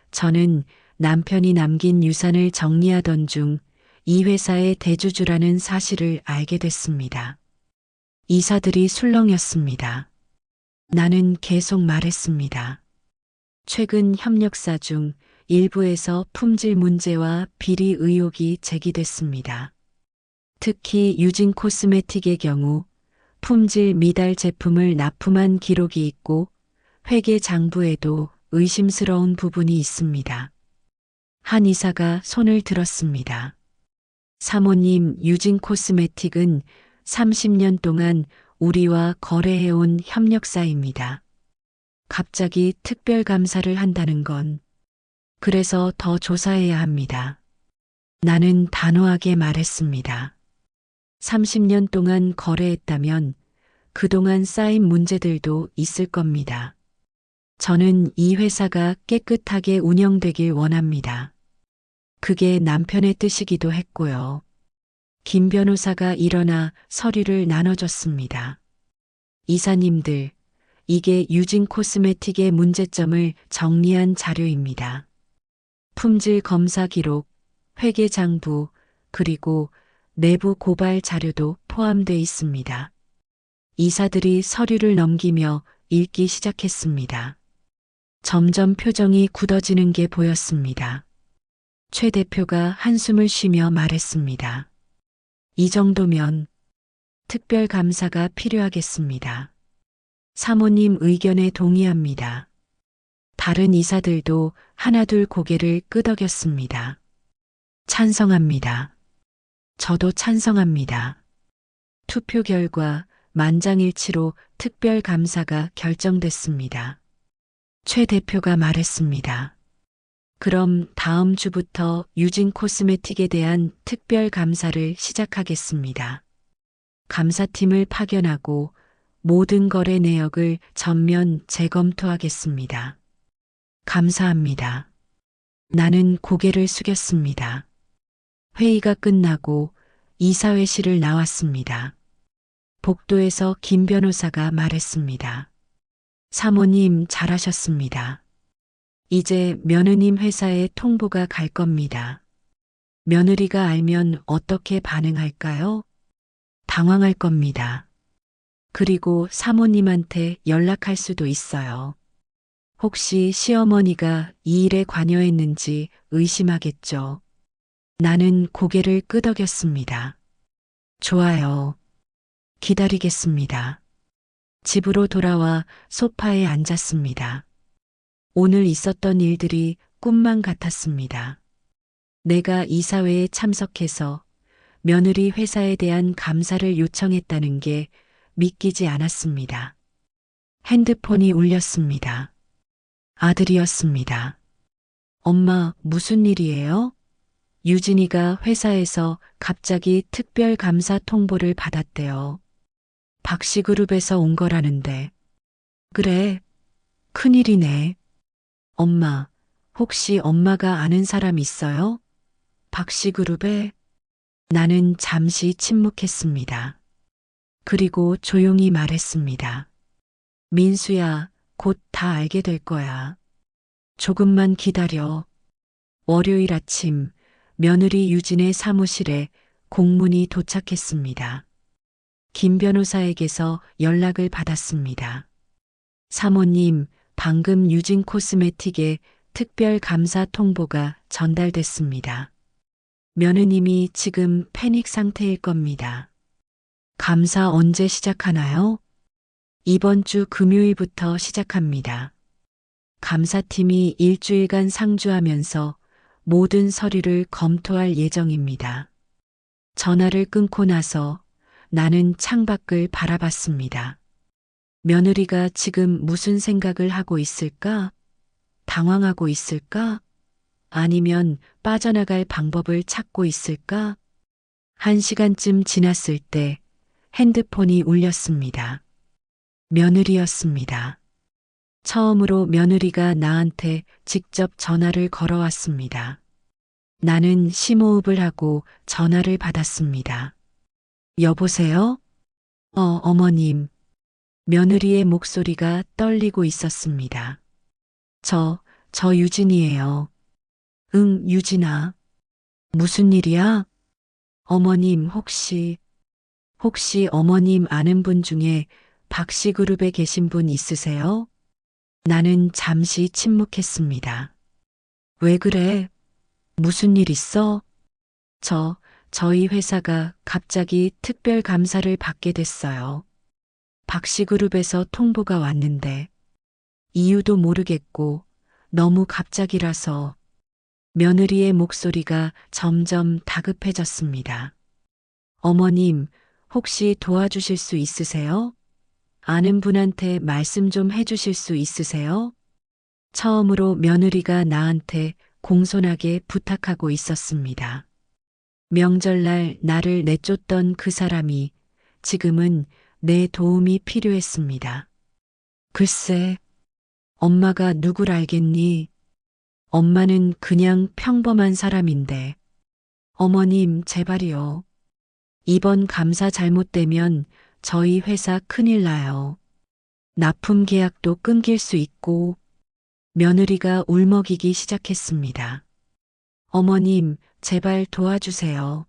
저는 남편이 남긴 유산을 정리하던 중 이 회사의 대주주라는 사실을 알게 됐습니다. 이사들이 술렁였습니다. 나는 계속 말했습니다. 최근 협력사 중 일부에서 품질 문제와 비리 의혹이 제기됐습니다. 특히 유진 코스메틱의 경우 품질 미달 제품을 납품한 기록이 있고 회계 장부에도 의심스러운 부분이 있습니다. 한 이사가 손을 들었습니다. 사모님, 유진 코스메틱은 30년 동안 우리와 거래해온 협력사입니다. 갑자기 특별감사를 한다는 건 그래서 더 조사해야 합니다. 나는 단호하게 말했습니다. 30년 동안 거래했다면 그동안 쌓인 문제들도 있을 겁니다. 저는 이 회사가 깨끗하게 운영되길 원합니다. 그게 남편의 뜻이기도 했고요. 김 변호사가 일어나 서류를 나눠줬습니다. 이사님들, 이게 유진 코스메틱의 문제점을 정리한 자료입니다. 품질 검사 기록, 회계 장부, 그리고 내부 고발 자료도 포함되어 있습니다. 이사들이 서류를 넘기며 읽기 시작했습니다. 점점 표정이 굳어지는 게 보였습니다. 최 대표가 한숨을 쉬며 말했습니다. 이 정도면 특별감사가 필요하겠습니다. 사모님 의견에 동의합니다. 다른 이사들도 하나둘 고개를 끄덕였습니다. 찬성합니다. 저도 찬성합니다. 투표 결과 만장일치로 특별감사가 결정됐습니다. 최 대표가 말했습니다. 그럼 다음 주부터 유진 코스메틱에 대한 특별감사를 시작하겠습니다. 감사팀을 파견하고 모든 거래 내역을 전면 재검토하겠습니다. 감사합니다. 나는 고개를 숙였습니다. 회의가 끝나고 이사회실을 나왔습니다. 복도에서 김 변호사가 말했습니다. 사모님 잘하셨습니다. 이제 며느님 회사에 통보가 갈 겁니다. 며느리가 알면 어떻게 반응할까요? 당황할 겁니다. 그리고 사모님한테 연락할 수도 있어요. 혹시 시어머니가 이 일에 관여했는지 의심하겠죠. 나는 고개를 끄덕였습니다. 좋아요. 기다리겠습니다. 집으로 돌아와 소파에 앉았습니다. 오늘 있었던 일들이 꿈만 같았습니다. 내가 이사회에 참석해서 며느리 회사에 대한 감사를 요청했다는 게 믿기지 않았습니다. 핸드폰이 울렸습니다. 아들이었습니다. 엄마, 무슨 일이에요? 유진이가 회사에서 갑자기 특별 감사 통보를 받았대요. 박씨그룹에서 온 거라는데. 그래, 큰일이네. 엄마, 혹시 엄마가 아는 사람 있어요? 박씨그룹에? 나는 잠시 침묵했습니다. 그리고 조용히 말했습니다. 민수야, 곧 다 알게 될 거야. 조금만 기다려. 월요일 아침 며느리 유진의 사무실에 공문이 도착했습니다. 김 변호사에게서 연락을 받았습니다. 사모님, 방금 유진 코스메틱에 특별 감사 통보가 전달됐습니다. 며느님이 지금 패닉 상태일 겁니다. 감사 언제 시작하나요? 이번 주 금요일부터 시작합니다. 감사팀이 일주일간 상주하면서 모든 서류를 검토할 예정입니다. 전화를 끊고 나서 나는 창밖을 바라봤습니다. 며느리가 지금 무슨 생각을 하고 있을까? 당황하고 있을까? 아니면 빠져나갈 방법을 찾고 있을까? 1시간쯤 지났을 때 핸드폰이 울렸습니다. 며느리였습니다. 처음으로 며느리가 나한테 직접 전화를 걸어왔습니다. 나는 심호흡을 하고 전화를 받았습니다. 여보세요? 어머님. 며느리의 목소리가 떨리고 있었습니다. 저 유진이에요. 응, 유진아. 무슨 일이야? 어머님, 혹시 어머님 아는 분 중에 박씨그룹에 계신 분 있으세요? 나는 잠시 침묵했습니다. 왜 그래? 무슨 일 있어? 저희 회사가 갑자기 특별 감사를 받게 됐어요. 박씨그룹에서 통보가 왔는데 이유도 모르겠고 너무 갑작이라서 며느리의 목소리가 점점 다급해졌습니다. 어머님, 혹시 도와주실 수 있으세요? 아는 분한테 말씀 좀 해주실 수 있으세요? 처음으로 며느리가 나한테 공손하게 부탁하고 있었습니다. 명절날 나를 내쫓던 그 사람이 지금은 내 도움이 필요했습니다. 글쎄, 엄마가 누굴 알겠니? 엄마는 그냥 평범한 사람인데. 어머님, 제발이요. 이번 감사 잘못되면 저희 회사 큰일 나요. 납품 계약도 끊길 수 있고 며느리가 울먹이기 시작했습니다. 어머님, 제발 도와주세요.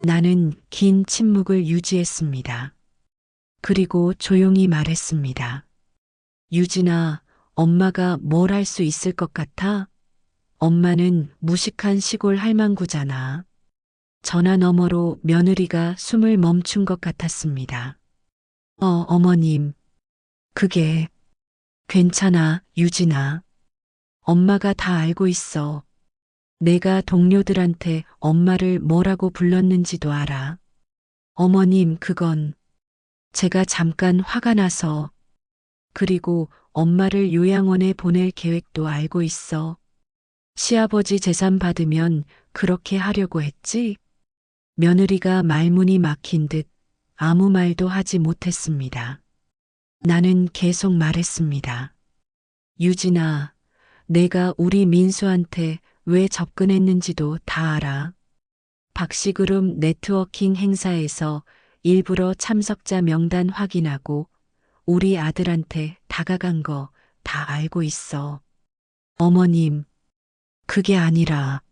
나는 긴 침묵을 유지했습니다. 그리고 조용히 말했습니다. 유진아, 엄마가 뭘 할 수 있을 것 같아? 엄마는 무식한 시골 할망구잖아. 전화 너머로 며느리가 숨을 멈춘 것 같았습니다. 어머님, 그게 괜찮아, 유진아. 엄마가 다 알고 있어. 내가 동료들한테 엄마를 뭐라고 불렀는지도 알아. 어머님, 그건 제가 잠깐 화가 나서 그리고 엄마를 요양원에 보낼 계획도 알고 있어. 시아버지 재산 받으면 그렇게 하려고 했지? 며느리가 말문이 막힌 듯 아무 말도 하지 못했습니다. 나는 계속 말했습니다. 유진아, 내가 우리 민수한테 왜 접근했는지도 다 알아. 박씨그룹 네트워킹 행사에서 일부러 참석자 명단 확인하고 우리 아들한테 다가간 거 다 알고 있어. 어머님, 그게 아니라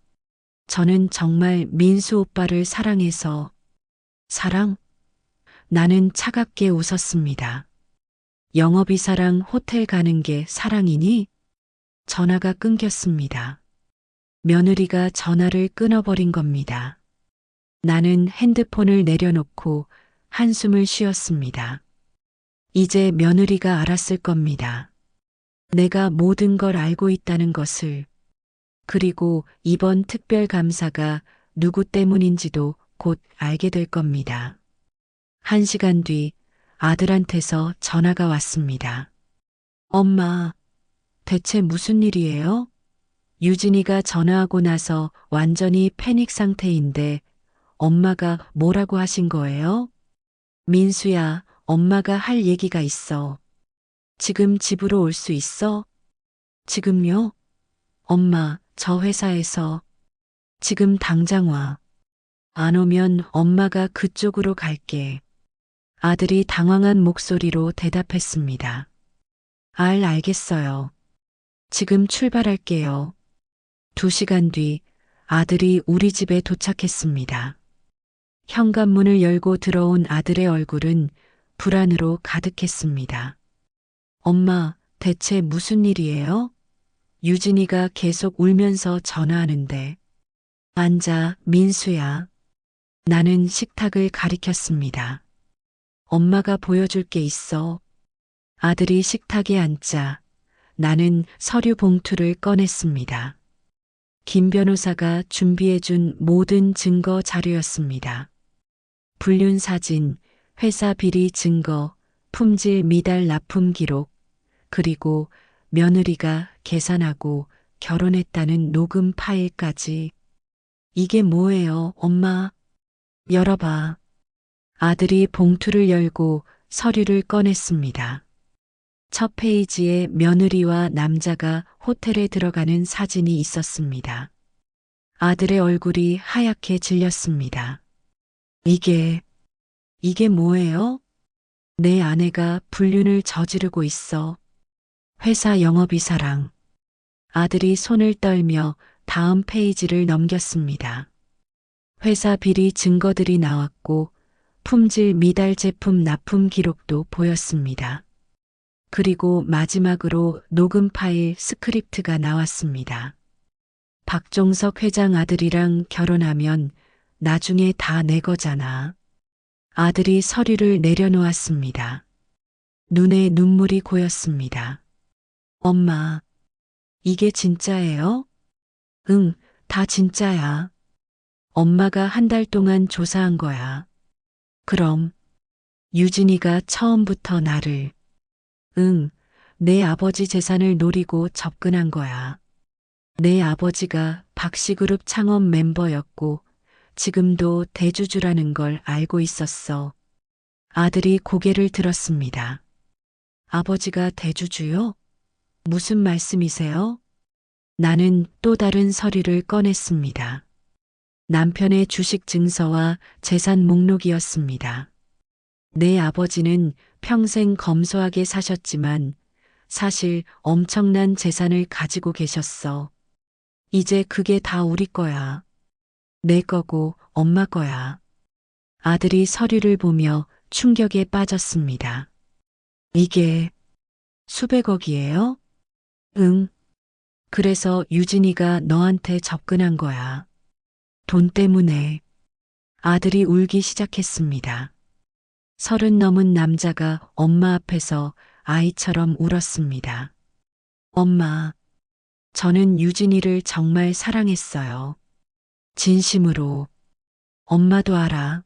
저는 정말 민수 오빠를 사랑해서 사랑? 나는 차갑게 웃었습니다. 영업이사랑 호텔 가는 게 사랑이니? 전화가 끊겼습니다. 며느리가 전화를 끊어버린 겁니다. 나는 핸드폰을 내려놓고 한숨을 쉬었습니다. 이제 며느리가 알았을 겁니다. 내가 모든 걸 알고 있다는 것을, 그리고 이번 특별감사가 누구 때문인지도 곧 알게 될 겁니다. 1시간 뒤 아들한테서 전화가 왔습니다. 엄마, 대체 무슨 일이에요? 유진이가 전화하고 나서 완전히 패닉 상태인데 엄마가 뭐라고 하신 거예요? 민수야, 엄마가 할 얘기가 있어. 지금 집으로 올 수 있어? 지금요? 엄마, 저 회사에서 지금 당장 와. 안 오면 엄마가 그쪽으로 갈게. 아들이 당황한 목소리로 대답했습니다. 알겠어요. 지금 출발할게요. 2시간 뒤 아들이 우리 집에 도착했습니다. 현관문을 열고 들어온 아들의 얼굴은 불안으로 가득했습니다. 엄마, 대체 무슨 일이에요? 유진이가 계속 울면서 전화하는데. 앉아, 민수야. 나는 식탁을 가리켰습니다. 엄마가 보여줄 게 있어. 아들이 식탁에 앉자 나는 서류 봉투를 꺼냈습니다. 김 변호사가 준비해준 모든 증거 자료였습니다. 불륜 사진, 회사 비리 증거, 품질 미달 납품 기록, 그리고 며느리가 계산하고 결혼했다는 녹음 파일까지. 이게 뭐예요, 엄마? 열어봐. 아들이 봉투를 열고 서류를 꺼냈습니다. 첫 페이지에 며느리와 남자가 호텔에 들어가는 사진이 있었습니다. 아들의 얼굴이 하얗게 질렸습니다. 이게 뭐예요? 내 아내가 불륜을 저지르고 있어. 회사 영업이사랑. 아들이 손을 떨며 다음 페이지를 넘겼습니다. 회사 비리 증거들이 나왔고 품질 미달 제품 납품 기록도 보였습니다. 그리고 마지막으로 녹음 파일 스크립트가 나왔습니다. 박종석 회장 아들이랑 결혼하면 나중에 다 내 거잖아. 아들이 서류를 내려놓았습니다. 눈에 눈물이 고였습니다. 엄마, 이게 진짜예요? 응, 다 진짜야. 엄마가 한 달 동안 조사한 거야. 그럼 유진이가 처음부터 나를 응, 내 아버지 재산을 노리고 접근한 거야. 내 아버지가 박씨그룹 창업 멤버였고 지금도 대주주라는 걸 알고 있었어. 아들이 고개를 들었습니다. 아버지가 대주주요? 무슨 말씀이세요? 나는 또 다른 서류를 꺼냈습니다. 남편의 주식 증서와 재산 목록이었습니다. 내 아버지는 평생 검소하게 사셨지만 사실 엄청난 재산을 가지고 계셨어. 이제 그게 다 우리 거야. 내 거고 엄마 거야. 아들이 서류를 보며 충격에 빠졌습니다. 이게 수백억이에요? 응. 그래서 유진이가 너한테 접근한 거야. 돈 때문에. 아들이 울기 시작했습니다. 30 넘은 남자가 엄마 앞에서 아이처럼 울었습니다. 엄마, 저는 유진이를 정말 사랑했어요. 진심으로. 엄마도 알아.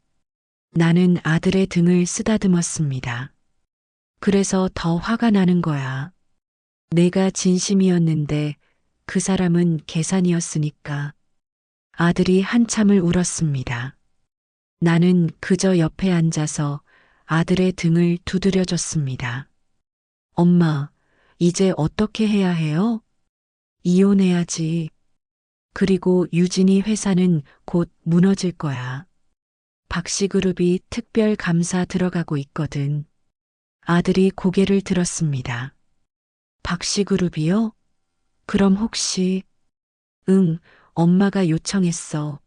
나는 아들의 등을 쓰다듬었습니다. 그래서 더 화가 나는 거야. 내가 진심이었는데 그 사람은 계산이었으니까. 아들이 한참을 울었습니다. 나는 그저 옆에 앉아서 아들의 등을 두드려줬습니다. 엄마, 이제 어떻게 해야 해요? 이혼해야지. 그리고 유진이 회사는 곧 무너질 거야. 박씨그룹이 특별 감사 들어가고 있거든. 아들이 고개를 들었습니다. 박씨그룹이요? 그럼 혹시, 응, 엄마가 요청했어.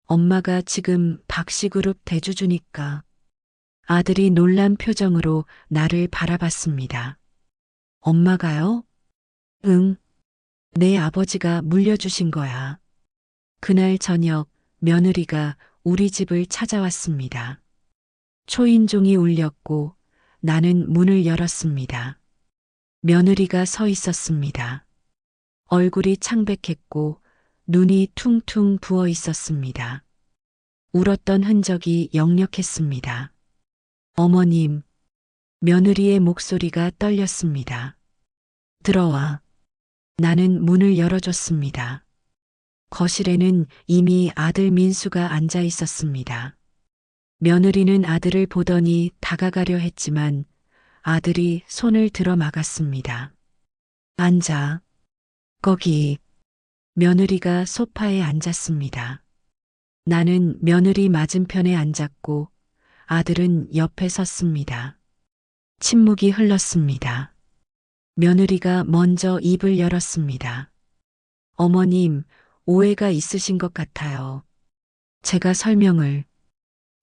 엄마가 지금 박씨그룹 대주주니까. 아들이 놀란 표정으로 나를 바라봤습니다. 엄마가요? 응, 내 아버지가 물려주신 거야. 그날 저녁 며느리가 우리 집을 찾아왔습니다. 초인종이 울렸고 나는 문을 열었습니다. 며느리가 서 있었습니다. 얼굴이 창백했고 눈이 퉁퉁 부어 있었습니다. 울었던 흔적이 역력했습니다. 어머님, 며느리의 목소리가 떨렸습니다. 들어와. 나는 문을 열어줬습니다. 거실에는 이미 아들 민수가 앉아 있었습니다. 며느리는 아들을 보더니 다가가려 했지만 아들이 손을 들어 막았습니다. 앉아. 거기. 며느리가 소파에 앉았습니다. 나는 며느리 맞은편에 앉았고 아들은 옆에 섰습니다. 침묵이 흘렀습니다. 며느리가 먼저 입을 열었습니다. 어머님, 오해가 있으신 것 같아요. 제가 설명을.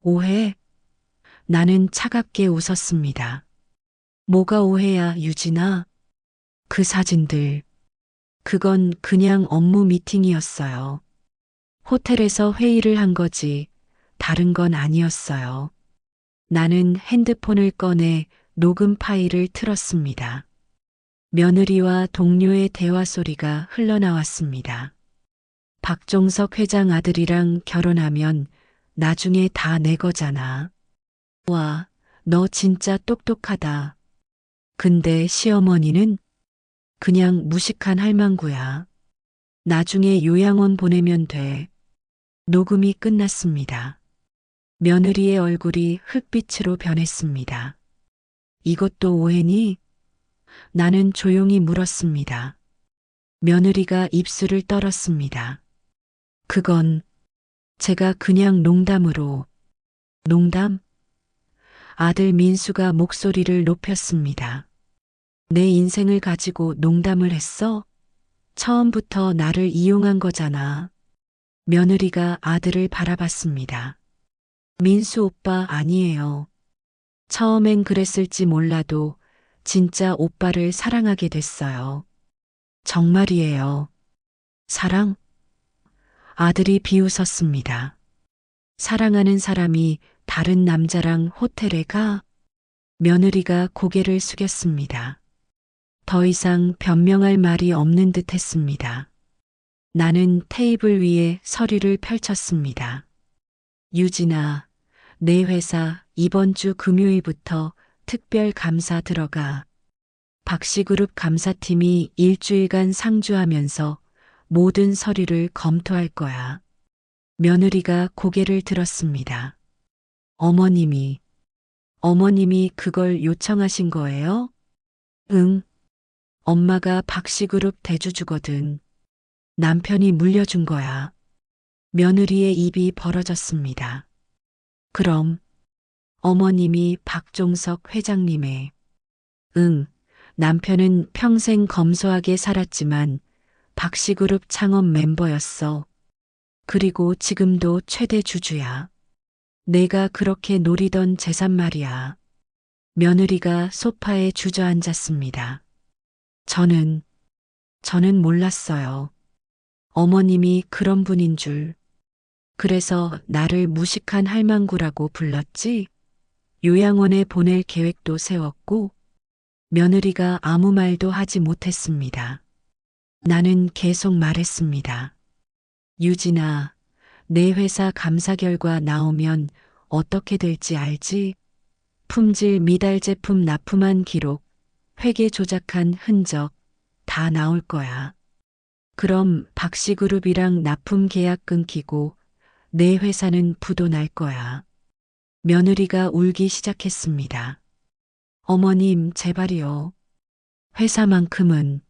오해? 나는 차갑게 웃었습니다. 뭐가 오해야, 유진아? 그 사진들. 그건 그냥 업무 미팅이었어요. 호텔에서 회의를 한 거지, 다른 건 아니었어요. 나는 핸드폰을 꺼내 녹음 파일을 틀었습니다. 며느리와 동료의 대화 소리가 흘러나왔습니다. 박종석 회장 아들이랑 결혼하면 나중에 다 내 거잖아. 와, 너 진짜 똑똑하다. 근데 시어머니는 그냥 무식한 할망구야. 나중에 요양원 보내면 돼. 녹음이 끝났습니다. 며느리의 얼굴이 흙빛으로 변했습니다. 이것도 오해니? 나는 조용히 물었습니다. 며느리가 입술을 떨었습니다. 그건 제가 그냥 농담으로. 농담? 아들 민수가 목소리를 높였습니다. 내 인생을 가지고 농담을 했어? 처음부터 나를 이용한 거잖아. 며느리가 아들을 바라봤습니다. 민수 오빠 아니에요. 처음엔 그랬을지 몰라도 진짜 오빠를 사랑하게 됐어요. 정말이에요. 사랑? 아들이 비웃었습니다. 사랑하는 사람이 다른 남자랑 호텔에 가? 며느리가 고개를 숙였습니다. 더 이상 변명할 말이 없는 듯 했습니다. 나는 테이블 위에 서류를 펼쳤습니다. 유진아, 내 회사 이번 주 금요일부터 특별 감사 들어가. 박씨그룹 감사팀이 일주일간 상주하면서 모든 서류를 검토할 거야. 며느리가 고개를 들었습니다. 어머님이 그걸 요청하신 거예요? 응. 엄마가 박씨그룹 대주주거든. 남편이 물려준 거야. 며느리의 입이 벌어졌습니다. 그럼 어머님이 박종석 회장님의 응. 남편은 평생 검소하게 살았지만 박씨그룹 창업 멤버였어. 그리고 지금도 최대 주주야. 내가 그렇게 노리던 재산 말이야. 며느리가 소파에 주저앉았습니다. 저는 몰랐어요. 어머님이 그런 분인 줄. 그래서 나를 무식한 할망구라고 불렀지? 요양원에 보낼 계획도 세웠고, 며느리가 아무 말도 하지 못했습니다. 나는 계속 말했습니다. 유진아, 내 회사 감사 결과 나오면 어떻게 될지 알지? 품질 미달 제품 납품한 기록, 회계 조작한 흔적 다 나올 거야. 그럼 박씨그룹이랑 납품 계약 끊기고 내 회사는 부도 날 거야. 며느리가 울기 시작했습니다. 어머님, 제발이요. 회사만큼은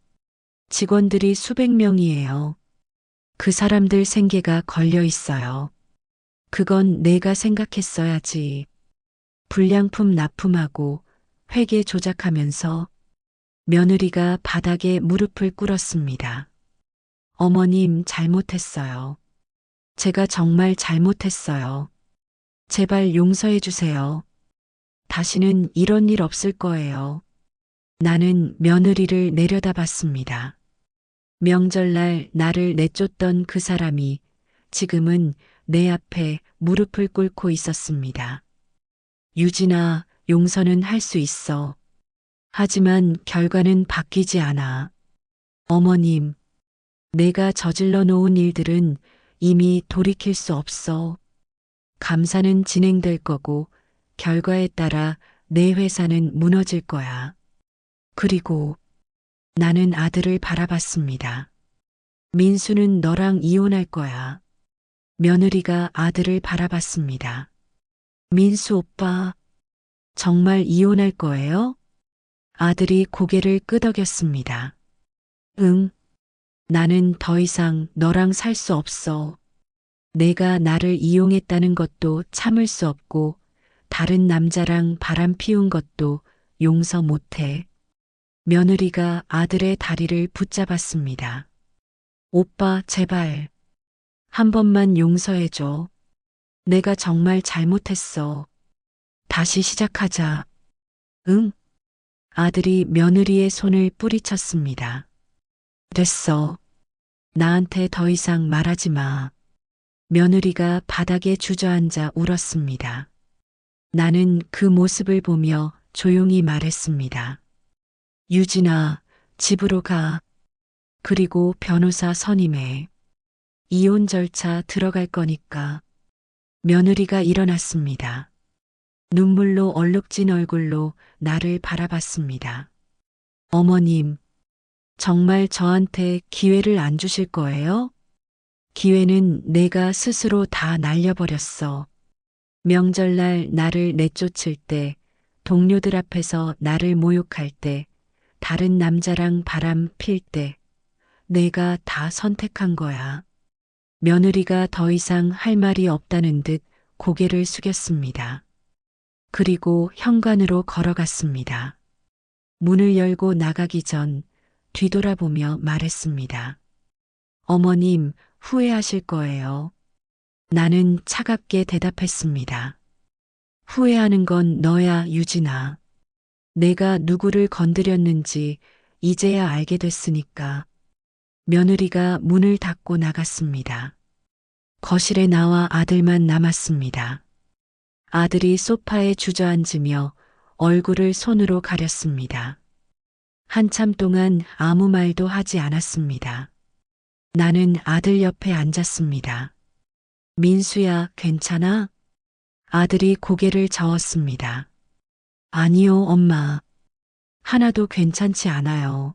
직원들이 수백 명이에요. 그 사람들 생계가 걸려 있어요. 그건 내가 생각했어야지. 불량품 납품하고 회계 조작하면서 며느리가 바닥에 무릎을 꿇었습니다. 어머님, 잘못했어요. 제가 정말 잘못했어요. 제발 용서해 주세요. 다시는 이런 일 없을 거예요. 나는 며느리를 내려다봤습니다. 명절날 나를 내쫓던 그 사람이 지금은 내 앞에 무릎을 꿇고 있었습니다. 유진아, 용서는 할 수 있어. 하지만 결과는 바뀌지 않아. 어머님, 내가 저질러 놓은 일들은 이미 돌이킬 수 없어. 감사는 진행될 거고 결과에 따라 내 회사는 무너질 거야. 그리고 나는 아들을 바라봤습니다. 민수는 너랑 이혼할 거야. 며느리가 아들을 바라봤습니다. 민수 오빠, 정말 이혼할 거예요? 아들이 고개를 끄덕였습니다. 응, 나는 더 이상 너랑 살 수 없어. 내가 나를 이용했다는 것도 참을 수 없고 다른 남자랑 바람 피운 것도 용서 못해. 며느리가 아들의 다리를 붙잡았습니다. 오빠, 제발. 한 번만 용서해줘. 내가 정말 잘못했어. 다시 시작하자. 응? 아들이 며느리의 손을 뿌리쳤습니다. 됐어. 나한테 더 이상 말하지 마. 며느리가 바닥에 주저앉아 울었습니다. 나는 그 모습을 보며 조용히 말했습니다. 유진아, 집으로 가. 그리고 변호사 선임해. 이혼 절차 들어갈 거니까. 며느리가 일어났습니다. 눈물로 얼룩진 얼굴로 나를 바라봤습니다. 어머님, 정말 저한테 기회를 안 주실 거예요? 기회는 내가 스스로 다 날려버렸어. 명절날 나를 내쫓을 때, 동료들 앞에서 나를 모욕할 때, 다른 남자랑 바람 필 때, 내가 다 선택한 거야. 며느리가 더 이상 할 말이 없다는 듯 고개를 숙였습니다. 그리고 현관으로 걸어갔습니다. 문을 열고 나가기 전 뒤돌아보며 말했습니다. 어머님, 후회하실 거예요. 나는 차갑게 대답했습니다. 후회하는 건 너야, 유진아. 내가 누구를 건드렸는지 이제야 알게 됐으니까. 며느리가 문을 닫고 나갔습니다. 거실에 나와 아들만 남았습니다. 아들이 소파에 주저앉으며 얼굴을 손으로 가렸습니다. 한참 동안 아무 말도 하지 않았습니다. 나는 아들 옆에 앉았습니다. 민수야, 괜찮아? 아들이 고개를 저었습니다. 아니요, 엄마. 하나도 괜찮지 않아요.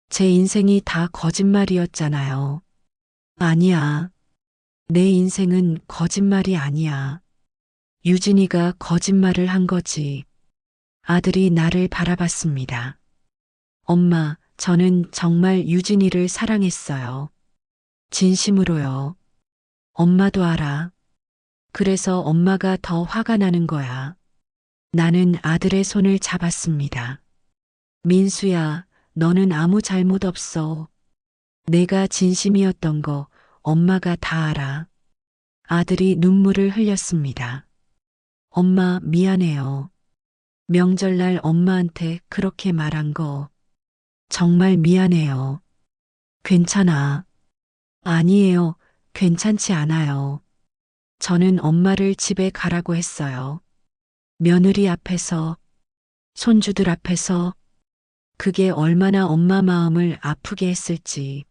제 인생이 다 거짓말이었잖아요. 아니야. 내 인생은 거짓말이 아니야. 유진이가 거짓말을 한 거지. 아들이 나를 바라봤습니다. 엄마, 저는 정말 유진이를 사랑했어요. 진심으로요. 엄마도 알아. 그래서 엄마가 더 화가 나는 거야. 나는 아들의 손을 잡았습니다. 민수야, 너는 아무 잘못 없어. 내가 진심이었던 거 엄마가 다 알아. 아들이 눈물을 흘렸습니다. 엄마, 미안해요. 명절날 엄마한테 그렇게 말한 거 정말 미안해요. 괜찮아. 아니에요. 괜찮지 않아요. 저는 엄마를 집에 가라고 했어요. 며느리 앞에서, 손주들 앞에서 그게 얼마나 엄마 마음을 아프게 했을지.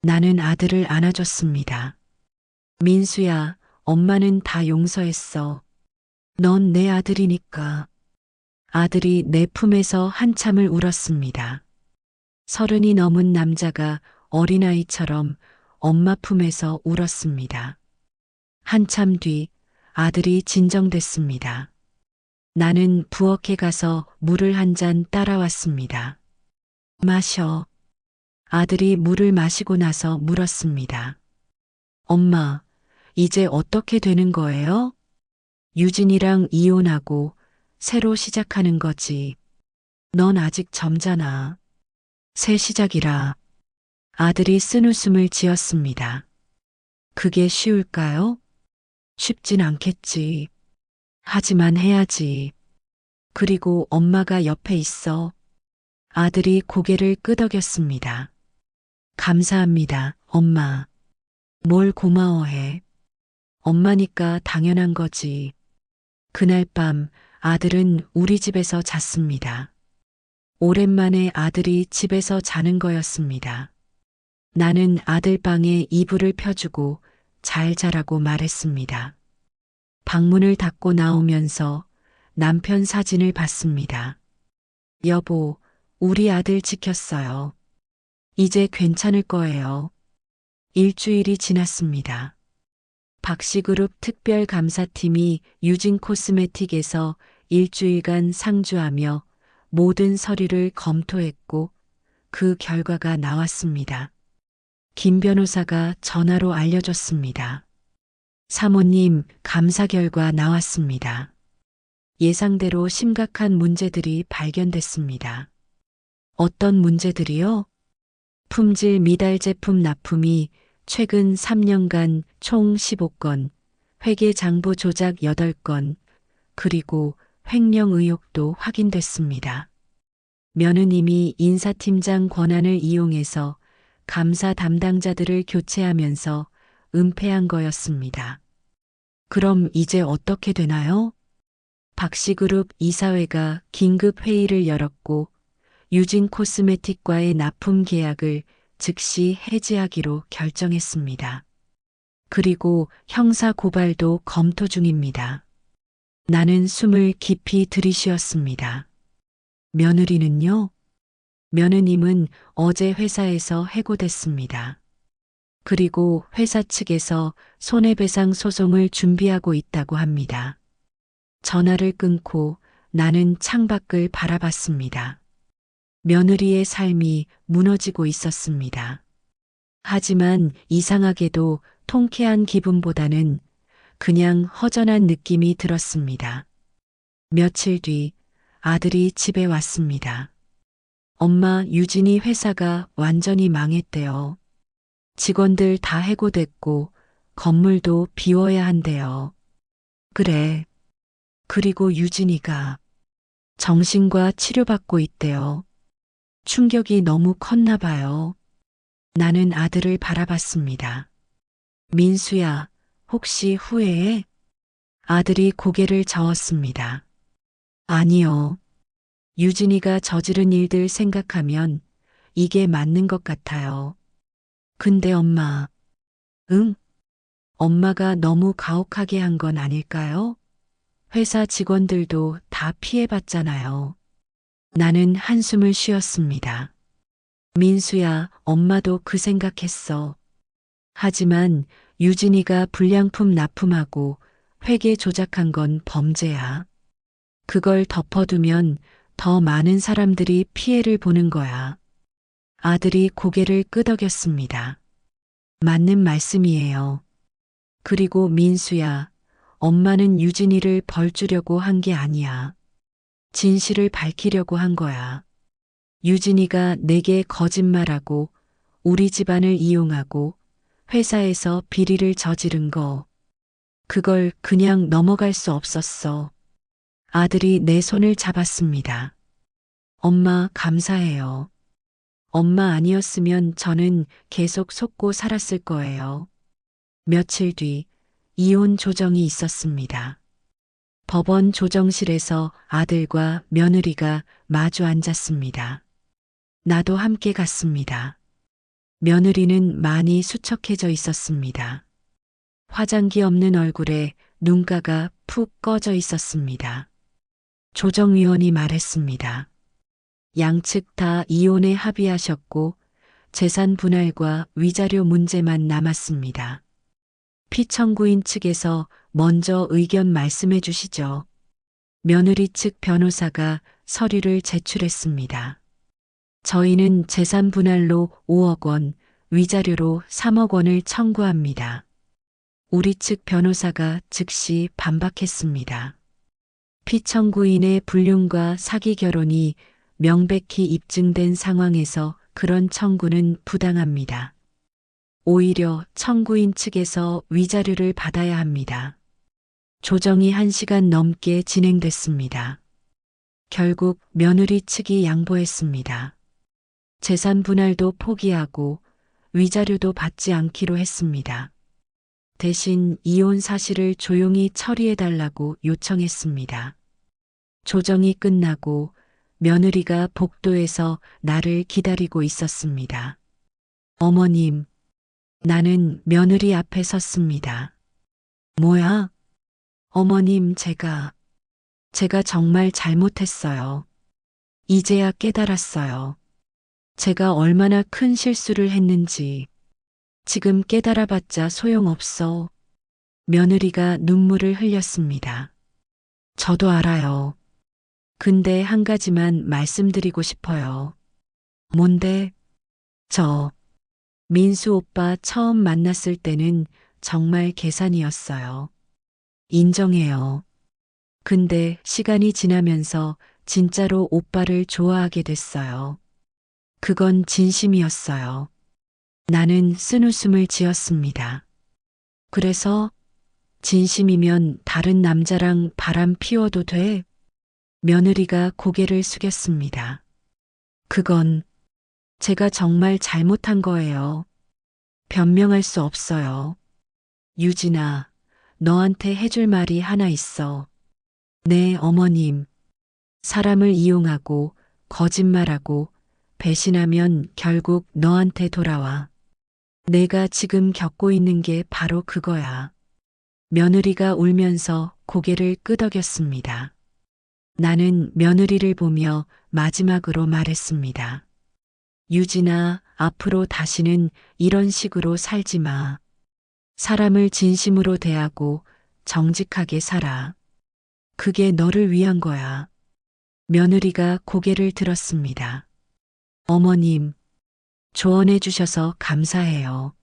나는 아들을 안아줬습니다. 민수야, 엄마는 다 용서했어. 넌 내 아들이니까. 아들이 내 품에서 한참을 울었습니다. 30이 넘은 남자가 어린아이처럼 엄마 품에서 울었습니다. 한참 뒤 아들이 진정됐습니다. 나는 부엌에 가서 물을 한 잔 따라왔습니다. 마셔. 아들이 물을 마시고 나서 물었습니다. 엄마, 이제 어떻게 되는 거예요? 유진이랑 이혼하고 새로 시작하는 거지. 넌 아직 젊잖아. 새 시작이라. 아들이 쓴웃음을 지었습니다. 그게 쉬울까요? 쉽진 않겠지. 하지만 해야지. 그리고 엄마가 옆에 있어. 아들이 고개를 끄덕였습니다. 감사합니다, 엄마. 뭘 고마워해. 엄마니까 당연한 거지. 그날 밤 아들은 우리 집에서 잤습니다. 오랜만에 아들이 집에서 자는 거였습니다. 나는 아들 방에 이불을 펴주고 잘 자라고 말했습니다. 방문을 닫고 나오면서 남편 사진을 봤습니다. 여보, 우리 아들 지켰어요. 이제 괜찮을 거예요. 일주일이 지났습니다. 박씨그룹 특별감사팀이 유진 코스메틱에서 일주일간 상주하며 모든 서류를 검토했고 그 결과가 나왔습니다. 김 변호사가 전화로 알려줬습니다. 사모님, 감사 결과 나왔습니다. 예상대로 심각한 문제들이 발견됐습니다. 어떤 문제들이요? 품질 미달 제품 납품이 최근 3년간 총 15건, 회계 장부 조작 8건, 그리고 횡령 의혹도 확인됐습니다. 며느님이 인사팀장 권한을 이용해서 감사 담당자들을 교체하면서 은폐한 거였습니다. 그럼 이제 어떻게 되나요? 박씨그룹 이사회가 긴급 회의를 열었고 유진 코스메틱과의 납품 계약을 즉시 해지하기로 결정했습니다. 그리고 형사 고발도 검토 중입니다. 나는 숨을 깊이 들이쉬었습니다. 며느리는요? 며느님은 어제 회사에서 해고됐습니다. 그리고 회사 측에서 손해배상 소송을 준비하고 있다고 합니다. 전화를 끊고 나는 창밖을 바라봤습니다. 며느리의 삶이 무너지고 있었습니다. 하지만 이상하게도 통쾌한 기분보다는 그냥 허전한 느낌이 들었습니다. 며칠 뒤 아들이 집에 왔습니다. 엄마, 유진이 회사가 완전히 망했대요. 직원들 다 해고됐고 건물도 비워야 한대요. 그래. 그리고 유진이가 정신과 치료받고 있대요. 충격이 너무 컸나 봐요. 나는 아들을 바라봤습니다. 민수야, 혹시 후회해? 아들이 고개를 저었습니다. 아니요. 유진이가 저지른 일들 생각하면 이게 맞는 것 같아요. 근데 엄마, 응? 엄마가 너무 가혹하게 한 건 아닐까요? 회사 직원들도 다 피해봤잖아요. 나는 한숨을 쉬었습니다. 민수야, 엄마도 그 생각했어. 하지만 유진이가 불량품 납품하고 회계 조작한 건 범죄야. 그걸 덮어두면 더 많은 사람들이 피해를 보는 거야. 아들이 고개를 끄덕였습니다. 맞는 말씀이에요. 그리고 민수야, 엄마는 유진이를 벌주려고 한 게 아니야. 진실을 밝히려고 한 거야. 유진이가 내게 거짓말하고 우리 집안을 이용하고 회사에서 비리를 저지른 거. 그걸 그냥 넘어갈 수 없었어. 아들이 내 손을 잡았습니다. 엄마, 감사해요. 엄마 아니었으면 저는 계속 속고 살았을 거예요. 며칠 뒤 이혼 조정이 있었습니다. 법원 조정실에서 아들과 며느리가 마주 앉았습니다. 나도 함께 갔습니다. 며느리는 많이 수척해져 있었습니다. 화장기 없는 얼굴에 눈가가 푹 꺼져 있었습니다. 조정위원이 말했습니다. 양측 다 이혼에 합의하셨고 재산 분할과 위자료 문제만 남았습니다. 피청구인 측에서 먼저 의견 말씀해 주시죠. 며느리 측 변호사가 서류를 제출했습니다. 저희는 재산 분할로 5억 원, 위자료로 3억 원을 청구합니다. 우리 측 변호사가 즉시 반박했습니다. 피청구인의 불륜과 사기 결혼이 명백히 입증된 상황에서 그런 청구는 부당합니다. 오히려 청구인 측에서 위자료를 받아야 합니다. 조정이 1시간 넘게 진행됐습니다. 결국 며느리 측이 양보했습니다. 재산 분할도 포기하고 위자료도 받지 않기로 했습니다. 대신 이혼 사실을 조용히 처리해달라고 요청했습니다. 조정이 끝나고 며느리가 복도에서 나를 기다리고 있었습니다. 어머님, 나는 며느리 앞에 섰습니다. 뭐야? 어머님, 제가 정말 잘못했어요. 이제야 깨달았어요. 제가 얼마나 큰 실수를 했는지. 지금 깨달아봤자 소용없어. 며느리가 눈물을 흘렸습니다. 저도 알아요. 근데 한 가지만 말씀드리고 싶어요. 뭔데? 저, 민수 오빠 처음 만났을 때는 정말 계산이었어요. 인정해요. 근데 시간이 지나면서 진짜로 오빠를 좋아하게 됐어요. 그건 진심이었어요. 나는 쓴웃음을 지었습니다. 그래서 진심이면 다른 남자랑 바람 피워도 돼? 며느리가 고개를 숙였습니다. 그건 제가 정말 잘못한 거예요. 변명할 수 없어요. 유진아, 너한테 해줄 말이 하나 있어. 네, 어머님. 사람을 이용하고 거짓말하고 배신하면 결국 너한테 돌아와. 내가 지금 겪고 있는 게 바로 그거야. 며느리가 울면서 고개를 끄덕였습니다. 나는 며느리를 보며 마지막으로 말했습니다. 유진아, 앞으로 다시는 이런 식으로 살지 마. 사람을 진심으로 대하고 정직하게 살아. 그게 너를 위한 거야. 며느리가 고개를 들었습니다. 어머님, 조언해 주셔서 감사해요.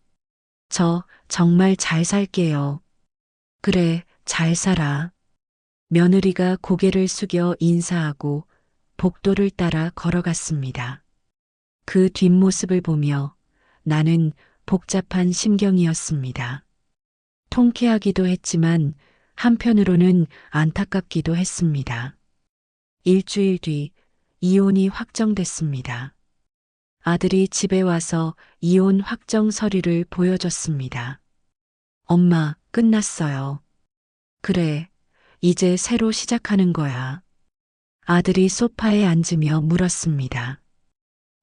저 정말 잘 살게요. 그래, 잘 살아. 며느리가 고개를 숙여 인사하고 복도를 따라 걸어갔습니다. 그 뒷모습을 보며 나는 복잡한 심경이었습니다. 통쾌하기도 했지만 한편으로는 안타깝기도 했습니다. 일주일 뒤 이혼이 확정됐습니다. 아들이 집에 와서 이혼 확정 서류를 보여줬습니다. 엄마, 끝났어요. 그래, 이제 새로 시작하는 거야. 아들이 소파에 앉으며 물었습니다.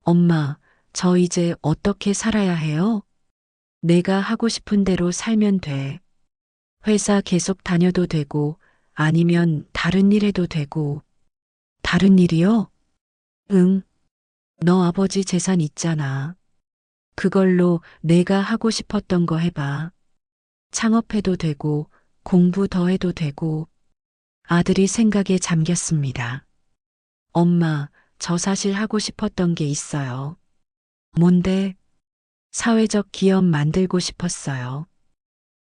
엄마, 저 이제 어떻게 살아야 해요? 내가 하고 싶은 대로 살면 돼. 회사 계속 다녀도 되고, 아니면 다른 일 해도 되고. 다른 일이요? 응. 너 아버지 재산 있잖아. 그걸로 내가 하고 싶었던 거 해봐. 창업해도 되고, 공부 더 해도 되고. 아들이 생각에 잠겼습니다. 엄마, 저 사실 하고 싶었던 게 있어요. 뭔데? 사회적 기업 만들고 싶었어요.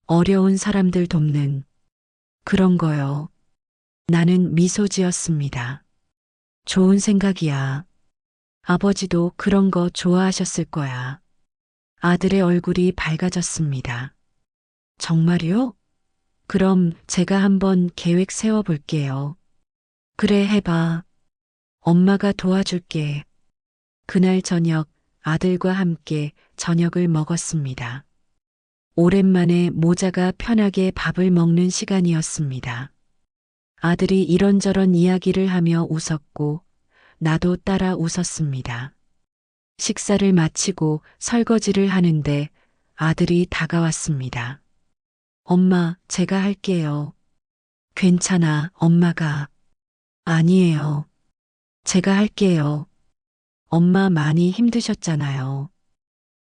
어려운 사람들 돕는 그런 거요. 나는 미소 지었습니다. 좋은 생각이야. 아버지도 그런 거 좋아하셨을 거야. 아들의 얼굴이 밝아졌습니다. 정말요? 그럼 제가 한번 계획 세워볼게요. 그래, 해봐. 엄마가 도와줄게. 그날 저녁 아들과 함께 저녁을 먹었습니다. 오랜만에 모자가 편하게 밥을 먹는 시간이었습니다. 아들이 이런저런 이야기를 하며 웃었고 나도 따라 웃었습니다. 식사를 마치고 설거지를 하는데 아들이 다가왔습니다. 엄마, 제가 할게요. 괜찮아, 엄마가. 아니에요. 제가 할게요. 엄마 많이 힘드셨잖아요.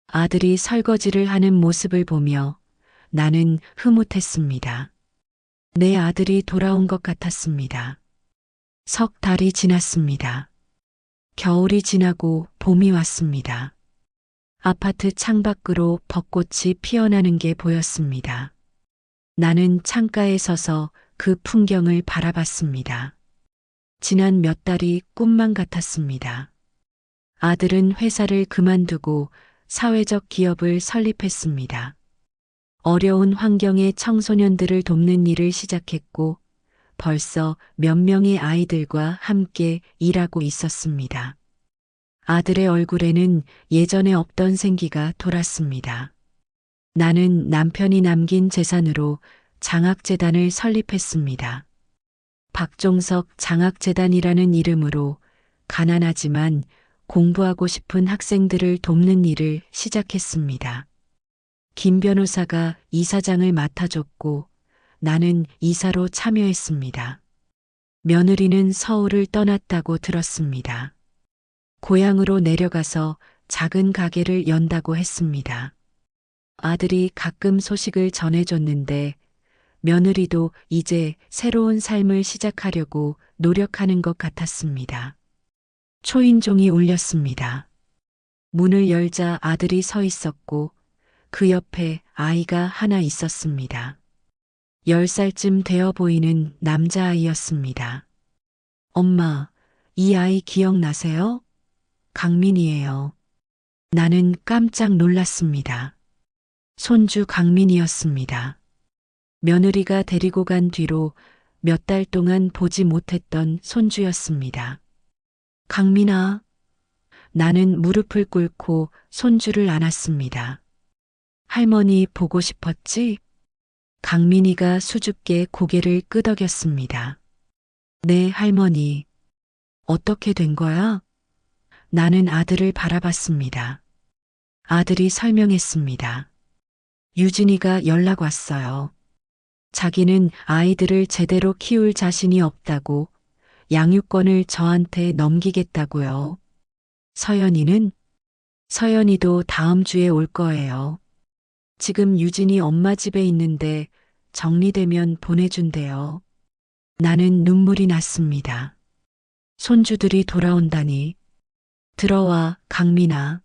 아들이 설거지를 하는 모습을 보며 나는 흐뭇했습니다. 내 아들이 돌아온 것 같았습니다. 석 달이 지났습니다. 겨울이 지나고 봄이 왔습니다. 아파트 창밖으로 벚꽃이 피어나는 게 보였습니다. 나는 창가에 서서 그 풍경을 바라봤습니다. 지난 몇 달이 꿈만 같았습니다. 아들은 회사를 그만두고 사회적 기업을 설립했습니다. 어려운 환경의 청소년들을 돕는 일을 시작했고 벌써 몇 명의 아이들과 함께 일하고 있었습니다. 아들의 얼굴에는 예전에 없던 생기가 돌았습니다. 나는 남편이 남긴 재산으로 장학재단을 설립했습니다. 박종석 장학재단이라는 이름으로 가난하지만 공부하고 싶은 학생들을 돕는 일을 시작했습니다. 김 변호사가 이사장을 맡아줬고 나는 이사로 참여했습니다. 며느리는 서울을 떠났다고 들었습니다. 고향으로 내려가서 작은 가게를 연다고 했습니다. 아들이 가끔 소식을 전해줬는데 며느리도 이제 새로운 삶을 시작하려고 노력하는 것 같았습니다. 초인종이 울렸습니다. 문을 열자 아들이 서 있었고 그 옆에 아이가 하나 있었습니다. 10살쯤 되어 보이는 남자아이였습니다. 엄마, 이 아이 기억나세요? 강민이에요. 나는 깜짝 놀랐습니다. 손주 강민이었습니다. 며느리가 데리고 간 뒤로 몇 달 동안 보지 못했던 손주였습니다. 강민아, 나는 무릎을 꿇고 손주를 안았습니다. 할머니 보고 싶었지? 강민이가 수줍게 고개를 끄덕였습니다. 네, 할머니. 어떻게 된 거야? 나는 아들을 바라봤습니다. 아들이 설명했습니다. 유진이가 연락 왔어요. 자기는 아이들을 제대로 키울 자신이 없다고 양육권을 저한테 넘기겠다고요. 서연이는? 서연이도 다음 주에 올 거예요. 지금 유진이 엄마 집에 있는데 정리되면 보내준대요. 나는 눈물이 났습니다. 손주들이 돌아온다니. 들어와, 강민아.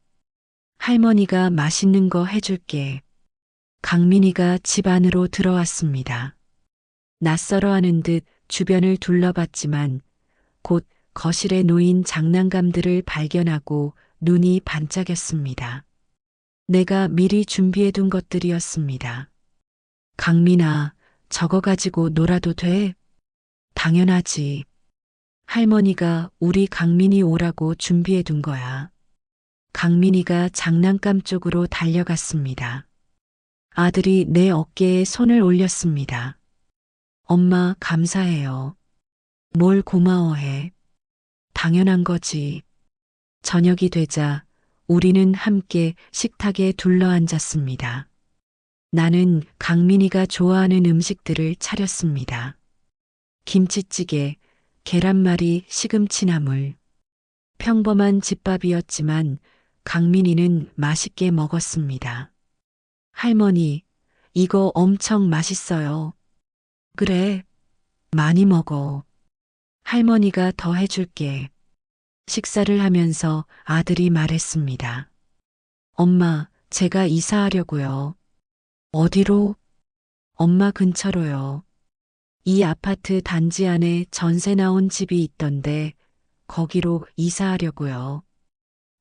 할머니가 맛있는 거 해줄게. 강민이가 집 안으로 들어왔습니다. 낯설어 하는 듯 주변을 둘러봤지만 곧 거실에 놓인 장난감들을 발견하고 눈이 반짝였습니다. 내가 미리 준비해둔 것들이었습니다. 강민아, 저거 가지고 놀아도 돼? 당연하지. 할머니가 우리 강민이 오라고 준비해둔 거야. 강민이가 장난감 쪽으로 달려갔습니다. 아들이 내 어깨에 손을 올렸습니다. 엄마, 감사해요. 뭘 고마워해. 당연한 거지. 저녁이 되자 우리는 함께 식탁에 둘러앉았습니다. 나는 강민이가 좋아하는 음식들을 차렸습니다. 김치찌개, 계란말이, 시금치나물. 평범한 집밥이었지만 강민이는 맛있게 먹었습니다. 할머니, 이거 엄청 맛있어요. 그래, 많이 먹어. 할머니가 더 해줄게. 식사를 하면서 아들이 말했습니다. 엄마, 제가 이사하려고요. 어디로? 엄마 근처로요. 이 아파트 단지 안에 전세 나온 집이 있던데 거기로 이사하려고요.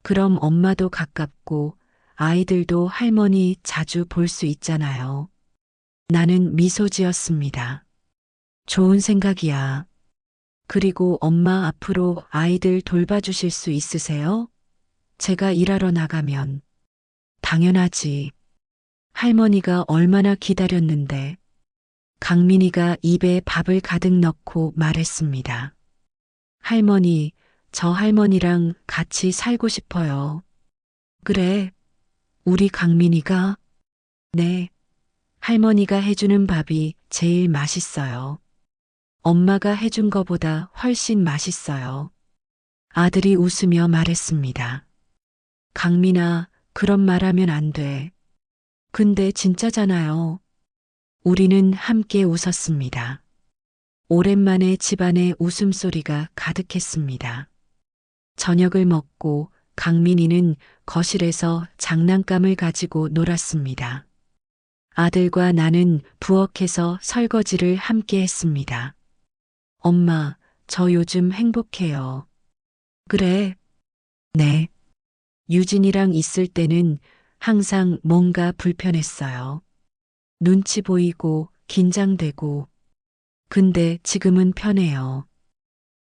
그럼 엄마도 가깝고 아이들도 할머니 자주 볼 수 있잖아요. 나는 미소 지었습니다. 좋은 생각이야. 그리고 엄마 앞으로 아이들 돌봐주실 수 있으세요? 제가 일하러 나가면. 당연하지. 할머니가 얼마나 기다렸는데. 강민이가 입에 밥을 가득 넣고 말했습니다. 할머니, 저 할머니랑 같이 살고 싶어요. 그래, 우리 강민이가? 네, 할머니가 해주는 밥이 제일 맛있어요. 엄마가 해준 거보다 훨씬 맛있어요. 아들이 웃으며 말했습니다. 강민아, 그런 말 하면 안 돼. 근데 진짜잖아요. 우리는 함께 웃었습니다. 오랜만에 집안에 웃음소리가 가득했습니다. 저녁을 먹고 강민이는 거실에서 장난감을 가지고 놀았습니다. 아들과 나는 부엌에서 설거지를 함께 했습니다. 엄마, 저 요즘 행복해요. 그래? 네. 유진이랑 있을 때는 항상 뭔가 불편했어요. 눈치 보이고 긴장되고. 근데 지금은 편해요.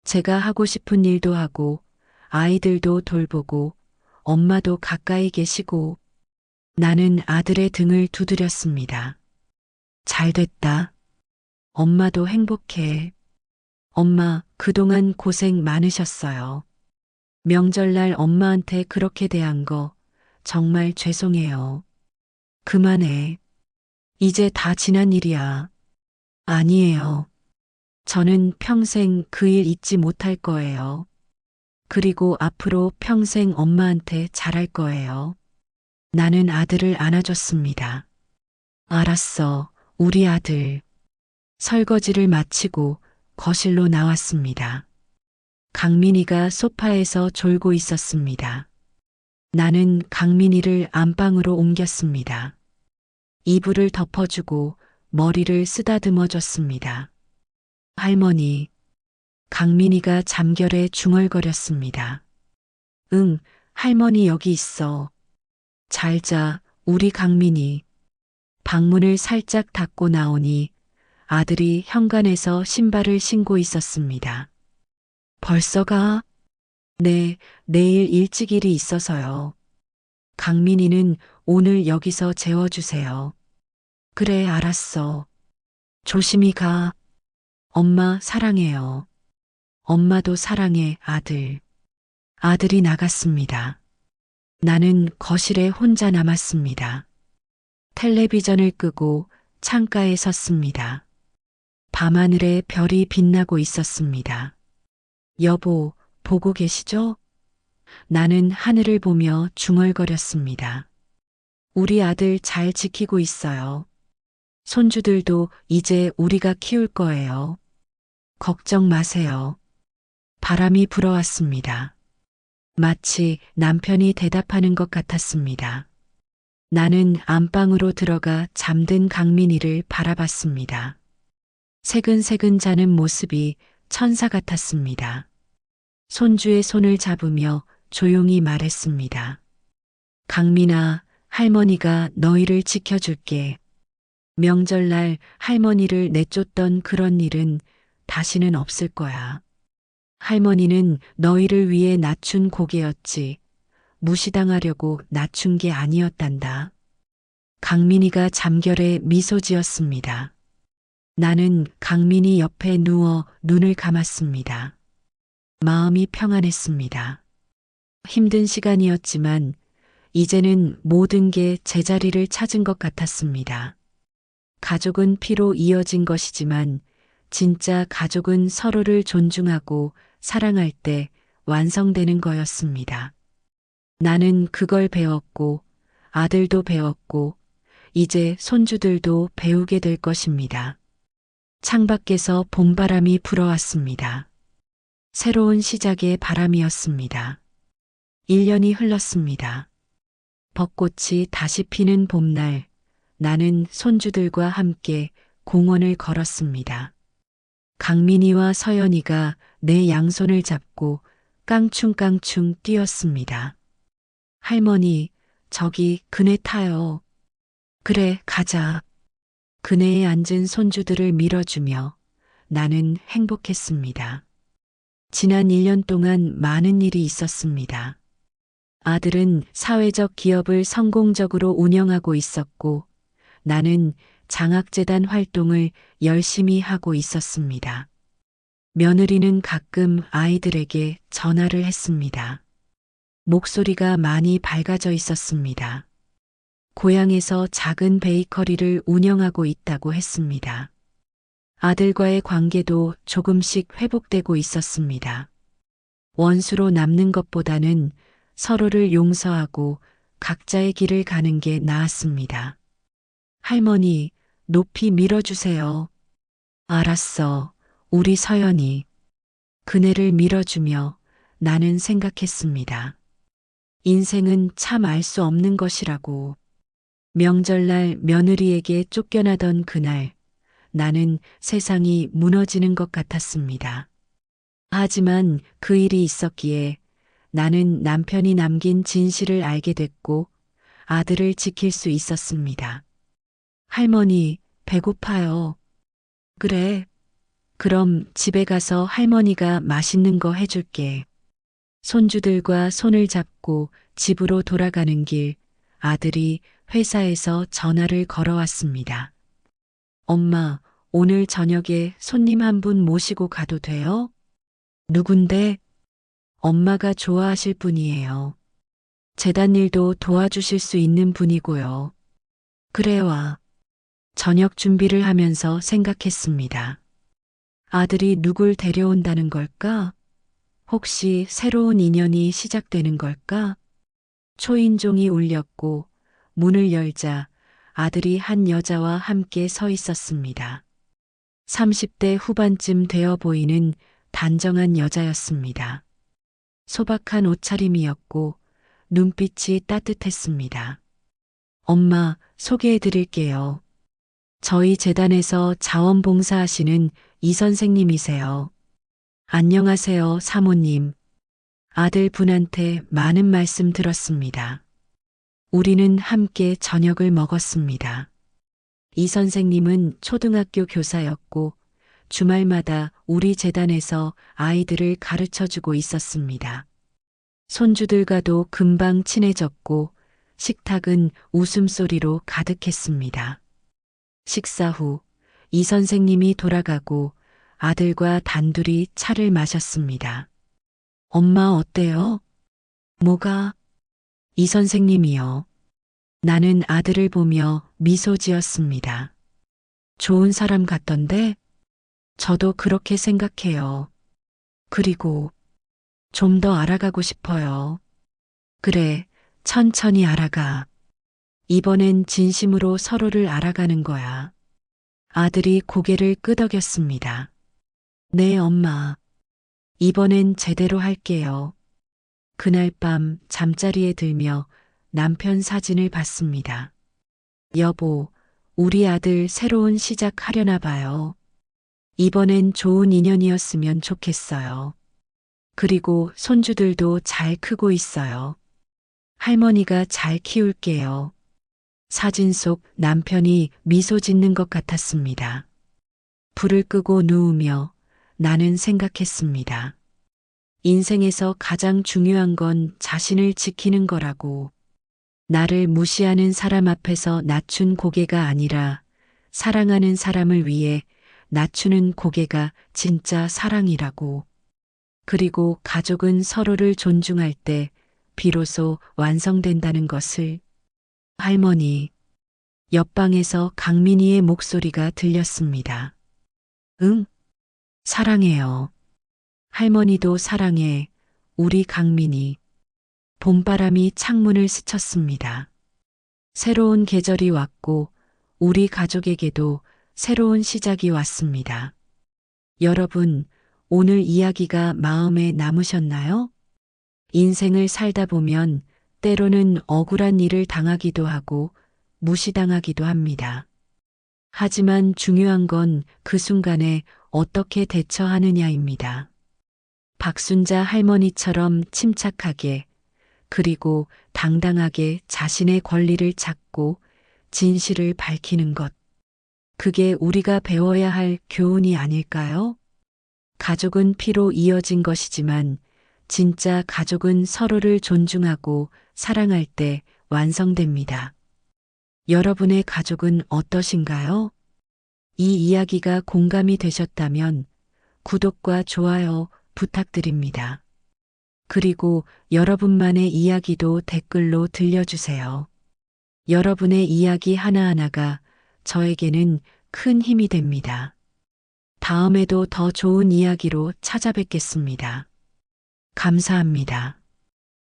제가 하고 싶은 일도 하고, 아이들도 돌보고, 엄마도 가까이 계시고, 나는 아들의 등을 두드렸습니다. 잘 됐다. 엄마도 행복해. 엄마, 그동안 고생 많으셨어요. 명절날 엄마한테 그렇게 대한 거 정말 죄송해요. 그만해. 이제 다 지난 일이야. 아니에요. 저는 평생 그 일 잊지 못할 거예요. 그리고 앞으로 평생 엄마한테 잘할 거예요. 나는 아들을 안아줬습니다. 알았어, 우리 아들. 설거지를 마치고 거실로 나왔습니다. 강민이가 소파에서 졸고 있었습니다. 나는 강민이를 안방으로 옮겼습니다. 이불을 덮어주고 머리를 쓰다듬어 줬습니다. 할머니, 강민이가 잠결에 중얼거렸습니다. 응, 할머니 여기 있어. 잘 자, 우리 강민이. 방문을 살짝 닫고 나오니 아들이 현관에서 신발을 신고 있었습니다. 벌써 가? 네, 내일 일찍 일이 있어서요. 강민이는 오늘 여기서 재워주세요. 그래, 알았어. 조심히 가. 엄마 사랑해요. 엄마도 사랑해, 아들. 아들이 나갔습니다. 나는 거실에 혼자 남았습니다. 텔레비전을 끄고 창가에 섰습니다. 밤하늘에 별이 빛나고 있었습니다. 여보, 보고 계시죠? 나는 하늘을 보며 중얼거렸습니다. 우리 아들 잘 지키고 있어요. 손주들도 이제 우리가 키울 거예요. 걱정 마세요. 바람이 불어왔습니다. 마치 남편이 대답하는 것 같았습니다. 나는 안방으로 들어가 잠든 강민이를 바라봤습니다. 새근새근 자는 모습이 천사 같았습니다. 손주의 손을 잡으며 조용히 말했습니다. 강민아, 할머니가 너희를 지켜줄게. 명절날 할머니를 내쫓던 그런 일은 다시는 없을 거야. 할머니는 너희를 위해 낮춘 고개였지. 무시당하려고 낮춘 게 아니었단다. 강민이가 잠결에 미소 지었습니다. 나는 강민이 옆에 누워 눈을 감았습니다. 마음이 평안했습니다. 힘든 시간이었지만 이제는 모든 게 제자리를 찾은 것 같았습니다. 가족은 피로 이어진 것이지만 진짜 가족은 서로를 존중하고 사랑할 때 완성되는 거였습니다. 나는 그걸 배웠고 아들도 배웠고 이제 손주들도 배우게 될 것입니다. 창밖에서 봄바람이 불어왔습니다. 새로운 시작의 바람이었습니다. 1년이 흘렀습니다. 벚꽃이 다시 피는 봄날, 나는 손주들과 함께 공원을 걸었습니다. 강민이와 서연이가 내 양손을 잡고 깡충깡충 뛰었습니다. 할머니, 저기 그네 타요. 그래, 가자. 그네에 앉은 손주들을 밀어주며 나는 행복했습니다. 지난 1년 동안 많은 일이 있었습니다. 아들은 사회적 기업을 성공적으로 운영하고 있었고 나는 장학재단 활동을 열심히 하고 있었습니다. 며느리는 가끔 아이들에게 전화를 했습니다. 목소리가 많이 밝아져 있었습니다. 고향에서 작은 베이커리를 운영하고 있다고 했습니다. 아들과의 관계도 조금씩 회복되고 있었습니다. 원수로 남는 것보다는 서로를 용서하고 각자의 길을 가는 게 나았습니다. 할머니, 높이 밀어주세요. 알았어, 우리 서연이. 그네를 밀어주며 나는 생각했습니다. 인생은 참 알 수 없는 것이라고. 명절날 며느리에게 쫓겨나던 그날, 나는 세상이 무너지는 것 같았습니다. 하지만 그 일이 있었기에 나는 남편이 남긴 진실을 알게 됐고 아들을 지킬 수 있었습니다. 할머니, 배고파요. 그래. 그럼 집에 가서 할머니가 맛있는 거 해줄게. 손주들과 손을 잡고 집으로 돌아가는 길, 아들이 회사에서 전화를 걸어왔습니다. 엄마, 오늘 저녁에 손님 한 분 모시고 가도 돼요? 누군데? 엄마가 좋아하실 분이에요. 재단 일도 도와주실 수 있는 분이고요. 그래 와. 저녁 준비를 하면서 생각했습니다. 아들이 누굴 데려온다는 걸까? 혹시 새로운 인연이 시작되는 걸까? 초인종이 울렸고 문을 열자 아들이 한 여자와 함께 서 있었습니다. 30대 후반쯤 되어 보이는 단정한 여자였습니다. 소박한 옷차림이었고 눈빛이 따뜻했습니다. 엄마, 소개해 드릴게요. 저희 재단에서 자원봉사하시는 이 선생님이세요. 안녕하세요, 사모님. 아들 분한테 많은 말씀 들었습니다. 우리는 함께 저녁을 먹었습니다. 이 선생님은 초등학교 교사였고 주말마다 우리 재단에서 아이들을 가르쳐 주고 있었습니다. 손주들과도 금방 친해졌고 식탁은 웃음소리로 가득했습니다. 식사 후 이 선생님이 돌아가고 아들과 단둘이 차를 마셨습니다. 엄마 어때요? 뭐가? 이 선생님이요. 나는 아들을 보며 미소 지었습니다. 좋은 사람 같던데? 저도 그렇게 생각해요. 그리고 좀 더 알아가고 싶어요. 그래, 천천히 알아가. 이번엔 진심으로 서로를 알아가는 거야. 아들이 고개를 끄덕였습니다. 네, 엄마. 이번엔 제대로 할게요. 그날 밤 잠자리에 들며 남편 사진을 봤습니다. 여보, 우리 아들 새로운 시작 하려나 봐요. 이번엔 좋은 인연이었으면 좋겠어요. 그리고 손주들도 잘 크고 있어요. 할머니가 잘 키울게요. 사진 속 남편이 미소 짓는 것 같았습니다. 불을 끄고 누우며 나는 생각했습니다. 인생에서 가장 중요한 건 자신을 지키는 거라고. 나를 무시하는 사람 앞에서 낮춘 고개가 아니라 사랑하는 사람을 위해 낮추는 고개가 진짜 사랑이라고. 그리고 가족은 서로를 존중할 때 비로소 완성된다는 것을. 할머니, 옆방에서 강민희의 목소리가 들렸습니다. 응, 사랑해요. 할머니도 사랑해, 우리 강민희. 봄바람이 창문을 스쳤습니다. 새로운 계절이 왔고 우리 가족에게도 새로운 시작이 왔습니다. 여러분, 오늘 이야기가 마음에 남으셨나요? 인생을 살다 보면 때로는 억울한 일을 당하기도 하고 무시당하기도 합니다. 하지만 중요한 건 그 순간에 어떻게 대처하느냐입니다. 박순자 할머니처럼 침착하게 그리고 당당하게 자신의 권리를 찾고 진실을 밝히는 것. 그게 우리가 배워야 할 교훈이 아닐까요? 가족은 피로 이어진 것이지만 진짜 가족은 서로를 존중하고 사랑할 때 완성됩니다. 여러분의 가족은 어떠신가요? 이 이야기가 공감이 되셨다면 구독과 좋아요 부탁드립니다. 그리고 여러분만의 이야기도 댓글로 들려주세요. 여러분의 이야기 하나하나가 저에게는 큰 힘이 됩니다. 다음에도 더 좋은 이야기로 찾아뵙겠습니다. 감사합니다.